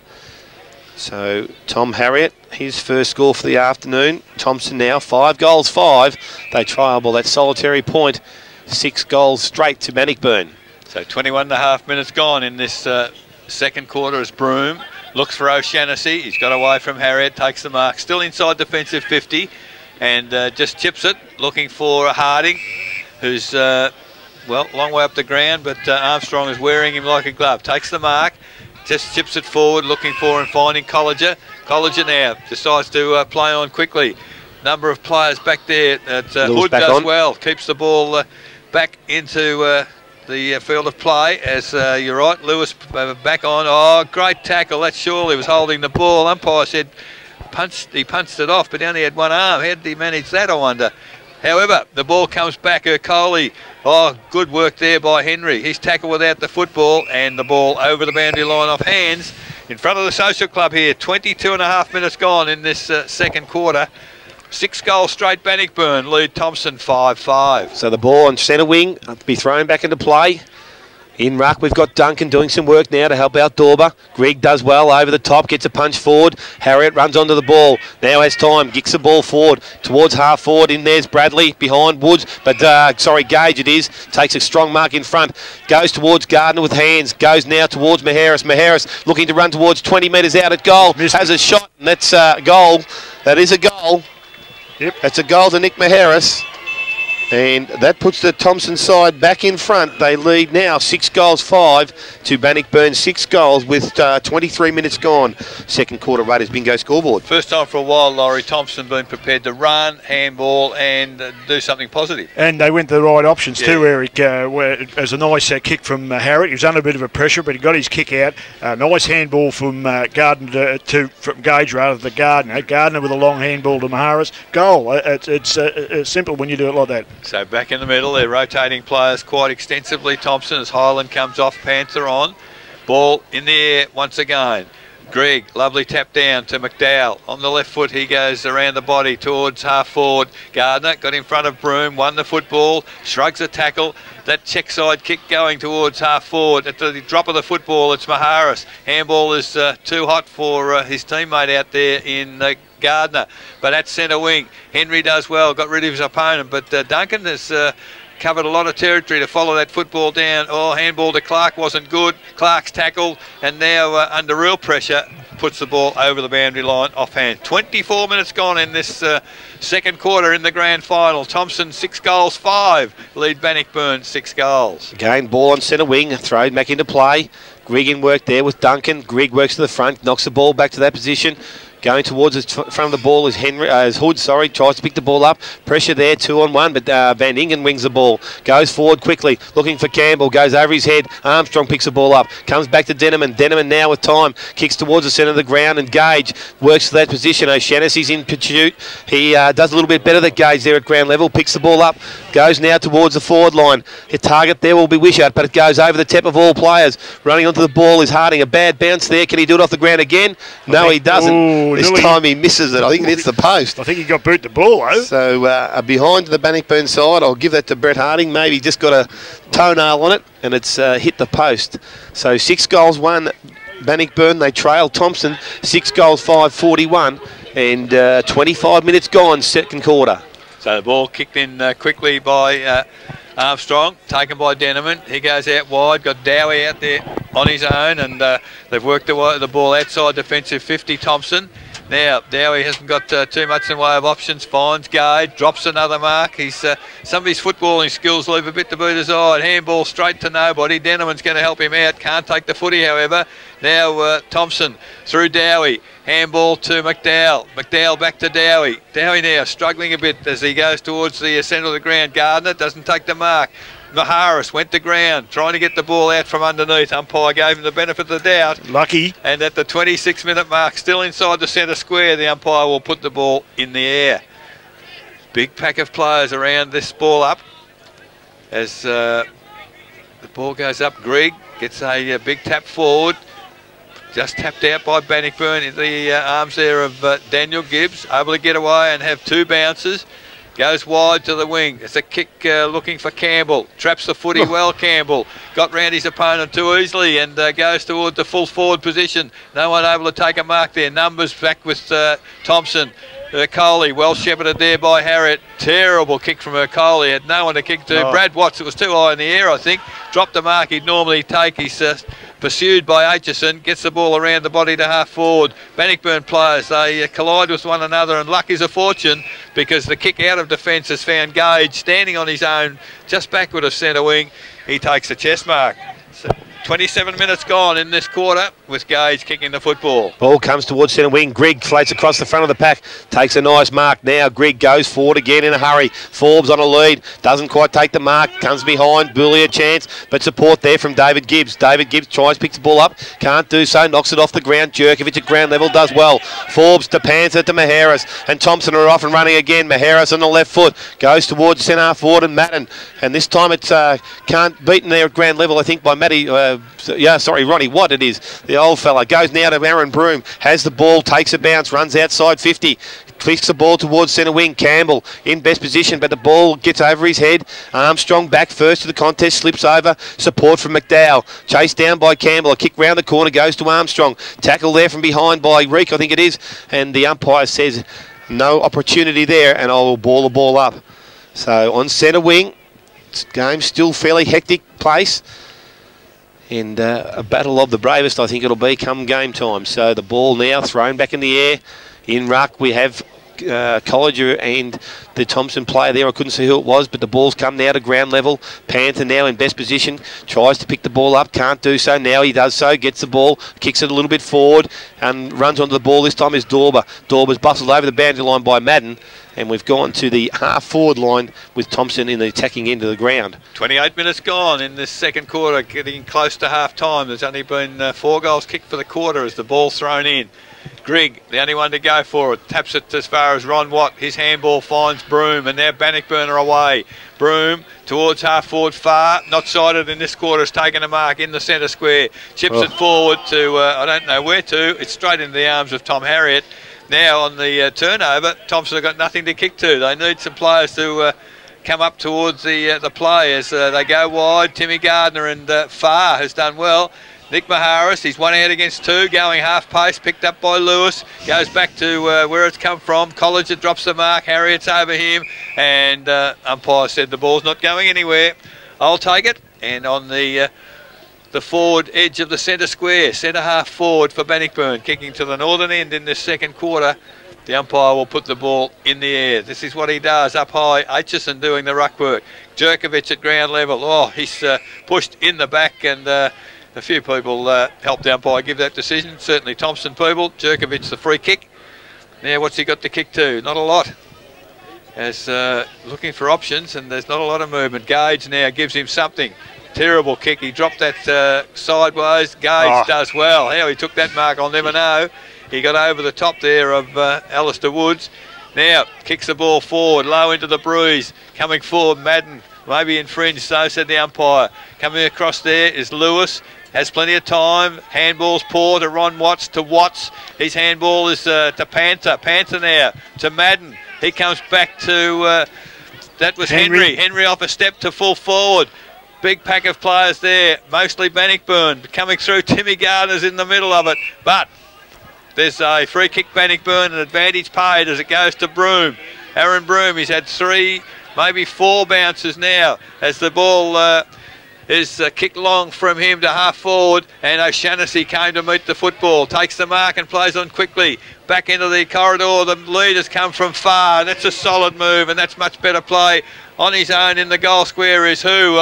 S3: So Tom Harriet, his first score for the afternoon. Thomson now, 5 goals, 5. They trial that solitary point, 6 goals straight to Bannockburn.
S1: So 21.5 minutes gone in this second quarter as Broom looks for O'Shannessy. He's got away from Harriet, takes the mark, still inside defensive 50. And just chips it, looking for Harding, who's, well, long way up the ground, but Armstrong is wearing him like a glove. Takes the mark, just chips it forward, looking for and finding Colliger. Colliger now decides to play on quickly. Number of players back there. Hood does well, keeps the ball back into the field of play, as you're right, Lewis back on. Oh, great tackle, that surely was holding the ball. Umpire said, he punched it off, but he only had one arm. How did he manage that, I wonder? However, the ball comes back. Ercole. Oh, good work there by Henry. He's tackled without the football, and the ball over the boundary line off hands in front of the Social Club here. 22.5 minutes gone in this second quarter. 6 goals straight Bannockburn, lead Thomson 5-5.
S3: So the ball on centre wing to be thrown back into play. In ruck, we've got Duncan doing some work now to help out Dorber. Greg does well over the top, gets a punch forward. Harriet runs onto the ball. Now has time, kicks the ball forward towards half forward. In there's Bradley behind Woods, but Gage it is. Takes a strong mark in front. Goes towards Gardner with hands. Goes now towards Maharis. Maharis looking to run towards 20 metres out at goal. Has a shot, and that's a goal. That is a goal.
S2: Yep.
S3: That's a goal to Nick Maharis. And that puts the Thomson side back in front. They lead now 6-5 to Bannockburn, 6 goals with 23 minutes gone. Second quarter Raiders bingo scoreboard.
S1: First time for a while, Laurie, Thomson been prepared to run, handball and do something positive.
S2: And they went to the right options too, Eric. Where there's a nice kick from Harriet. He was under a bit of a pressure, but he got his kick out. Nice handball from Gardner from Gage rather than Gardner. Gardner with a long handball to Maharas. Goal. It's simple when you do it like that.
S1: So back in the middle, they're rotating players quite extensively. Thomson as Highland comes off, Panther on. Ball in the air once again. Greg, lovely tap down to McDowell. On the left foot, he goes around the body towards half forward. Gardner got in front of Broome, won the football, shrugs a tackle. That check side kick going towards half forward. At the drop of the football, it's Maharis. Handball is too hot for his teammate out there in Gardner. But at centre wing, Henry does well, got rid of his opponent. But Duncan has covered a lot of territory to follow that football down. Oh, handball to Clark wasn't good. Clark's tackled, and now under real pressure, puts the ball over the boundary line offhand. 24 minutes gone in this second quarter in the grand final. Thomson 6-5, lead Bannockburn 6 goals.
S3: Again, ball on centre wing, thrown back into play. Greg in work there with Duncan. Greg works to the front, knocks the ball back to that position. Going towards the front of the ball is Hood, tries to pick the ball up. Pressure there, 2-on-1, but Van Ingen wings the ball. Goes forward quickly, looking for Campbell, goes over his head. Armstrong picks the ball up, comes back to Denneman. Denneman now with time, kicks towards the centre of the ground, and Gage works to that position. O'Shaughnessy's in pursuit. He does a little bit better than Gage there at ground level, picks the ball up, goes now towards the forward line. His target there will be Wishart, but it goes over the top of all players. Running onto the ball is Harding, a bad bounce there. Can he do it off the ground again? No, he doesn't.
S2: Ooh,
S3: this time he misses it. I think it hits the post.
S2: I think he got boot the ball, though.
S3: So behind the Bannockburn side, I'll give that to Brett Harding. Maybe just got a toenail on it, and it's hit the post. So 6-1, Bannockburn. They trail Thomson 6-5, 41, and 25 minutes gone, second quarter.
S1: So the ball kicked in quickly by Armstrong, taken by Denneman. He goes out wide, got Dowie out there on his own, and they've worked the ball outside defensive 50, Thomson. Now, Dowie hasn't got too much in the way of options, finds Gage, drops another mark. He's some of his footballing skills leave a bit to be desired. Handball straight to nobody. Denneman's going to help him out, can't take the footy, however. Now, Thomson through Dowie. Handball to McDowell. McDowell back to Dowie. Dowie now struggling a bit as he goes towards the centre of the ground. Gardner doesn't take the mark. Maharis went to ground, trying to get the ball out from underneath. Umpire gave him the benefit of the doubt.
S2: Lucky.
S1: And at the 26-minute mark, still inside the centre square, the umpire will put the ball in the air. Big pack of players around this ball up. As the ball goes up, Greg gets a big tap forward. Just tapped out by Bannockburn into the arms there of Daniel Gibbs. Able to get away and have 2 bounces. Goes wide to the wing. It's a kick looking for Campbell. Traps the footy well, Campbell. Got round his opponent too easily and goes towards the full forward position. No one able to take a mark there. Numbers back with Thomson. Coley, well shepherded there by Harriet. Terrible kick from Coley. Had no one to kick to. Brad Watts, it was too high in the air, I think. Dropped the mark he'd normally take. He's pursued by Aitchison. Gets the ball around the body to half forward. Bannockburn players, they collide with one another, and luck is a fortune because the kick out of defence has found Gage standing on his own just backward of centre wing. He takes the chest mark. 27 minutes gone in this quarter with Gage kicking the football.
S3: Ball comes towards centre wing. Greg floats across the front of the pack. Takes a nice mark now. Greg goes forward again in a hurry. Forbes on a lead. Doesn't quite take the mark. Comes behind. Bully a chance. But support there from David Gibbs. David Gibbs tries, picks the ball up. Can't do so. Knocks it off the ground. Jerkovic at ground level does well. Forbes to Panther to Maharis. And Thomson are off and running again. Maharis on the left foot. Goes towards centre half forward and Madden. And this time it's can't beaten there at ground level, I think, by Matty. Ronnie Watt it is, the old fella. Goes now to Aaron Broome, has the ball, takes a bounce, runs outside 50, clicks the ball towards centre wing. Campbell in best position, but the ball gets over his head. Armstrong back first to the contest, slips over. Support from McDowell, chased down by Campbell. A kick round the corner goes to Armstrong. Tackle there from behind by Reek, I think it is, and the umpire says no opportunity there, and I will ball the ball up. So on centre wing, game still fairly hectic place. And a battle of the bravest, I think it'll be come game time. So the ball now thrown back in the air. In ruck, we have Colliger and the Thomson player there. I couldn't see who it was, but the ball's come now to ground level. Panther now in best position, tries to pick the ball up, can't do so. Now he does so, gets the ball, kicks it a little bit forward and runs onto the ball. This time is Dorber. Dorber's bustled over the boundary line by Madden, and we've gone to the half-forward line with Thomson in the attacking end of the ground.
S1: 28 minutes gone in this second quarter, getting close to half-time. There's only been 4 goals kicked for the quarter as the ball's thrown in. Grigg, the only one to go for it, taps it as far as Ron Watt. His handball finds Broome, and now Bannockburn are away. Broome towards half-forward far, not sighted in this quarter, has taken a mark in the centre square. Chips it forward to, I don't know where to, it's straight into the arms of Tom Harriott. Now on the turnover, Thomson have got nothing to kick to. They need some players to come up towards the play as they go wide. Timmy Gardner and Farr has done well. Nick Maharis, he's 1 out against 2, going half pace, picked up by Lewis, goes back to where it's come from. Colliger drops the mark, Harriot's over him, and umpire said the ball's not going anywhere. I'll take it, and on the forward edge of the centre square, centre half forward for Bannockburn, kicking to the northern end in this second quarter. The umpire will put the ball in the air. This is what he does up high. Aitchison doing the ruck work. Jerkovic at ground level. Oh, he's pushed in the back, and a few people helped the umpire give that decision. Certainly Thomson people. Jerkovic the free kick. Now what's he got to kick to? Not a lot. As looking for options, and there's not a lot of movement. Gage now gives him something. Terrible kick. He dropped that sideways. Gage does well. How he took that mark, I'll never know. He got over the top there of Alistair Woods. Now kicks the ball forward, low into the breeze. Coming forward, Madden. Maybe infringed, so said the umpire. Coming across there is Lewis. Has plenty of time. Handball's poor to Ron Watts, to Watts. His handball is to Panther. Panther now to Madden. He comes back to, that was Henry. Henry off a step to full forward. Big pack of players there, mostly Bannockburn. Coming through, Timmy Gardner's in the middle of it. But there's a free kick Bannockburn, an advantage paid as it goes to Broome. Aaron Broome, he's had 3, maybe 4 bounces now as the ball is kicked long from him to half forward, and O'Shannessy came to meet the football, takes the mark and plays on quickly. Back into the corridor, the lead has come from Far. That's a solid move, and that's much better play. On his own in the goal square is who?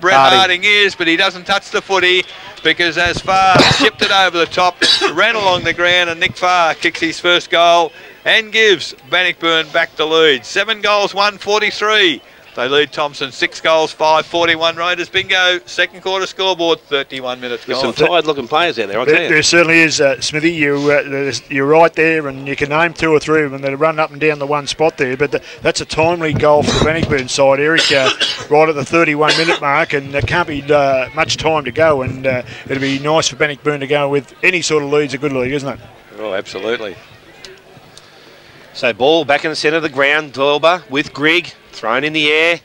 S1: Brett Harding is, but he doesn't touch the footy because as Far chipped it over the top, ran along the ground, and Nick Farr kicks his first goal and gives Bannockburn back the lead. 7 goals, 143. They lead Thomson 6 goals, 5-41. Raiders bingo. Second quarter scoreboard, 31 minutes gone.
S3: There's some tired-looking players out there, I'll tell you.
S2: There certainly is, Smithy. You're right there, and you can name 2 or 3 of them that are running up and down the one spot there. But that's a timely goal for the Bannockburn side, Eric, right at the 31-minute mark, and there can't be much time to go. And it'll be nice for Bannockburn to go with any sort of lead's a good lead, isn't it?
S1: Oh, absolutely.
S3: So ball back in the centre of the ground. Dorber with Grigg. Thrown in the air.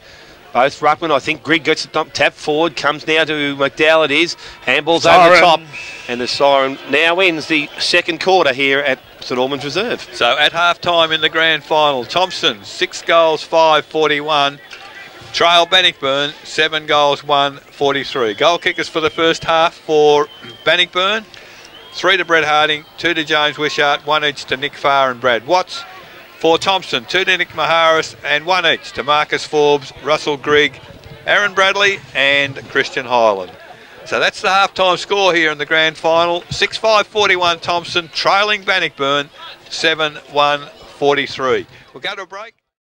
S3: Both ruckman. I think Grigg gets the tap forward. Comes now to McDowell. It is. Handball's over the top. And the siren now ends the second quarter here at St Albans Reserve.
S1: So at half-time in the grand final, Thomson 6 goals, 5-41. Trail Bannockburn 7 goals, 1-43. Goal kickers for the first half for Bannockburn. 3 to Brett Harding, 2 to James Wishart, 1 each to Nick Farr and Brad Watts. For Thomson, 2 to Nick Maharis and 1 each to Marcus Forbes, Russell Grigg, Aaron Bradley and Christian Hyland. So that's the half-time score here in the grand final. 6-5-41 Thomson, trailing Bannockburn 7-1-43. We'll go to a break.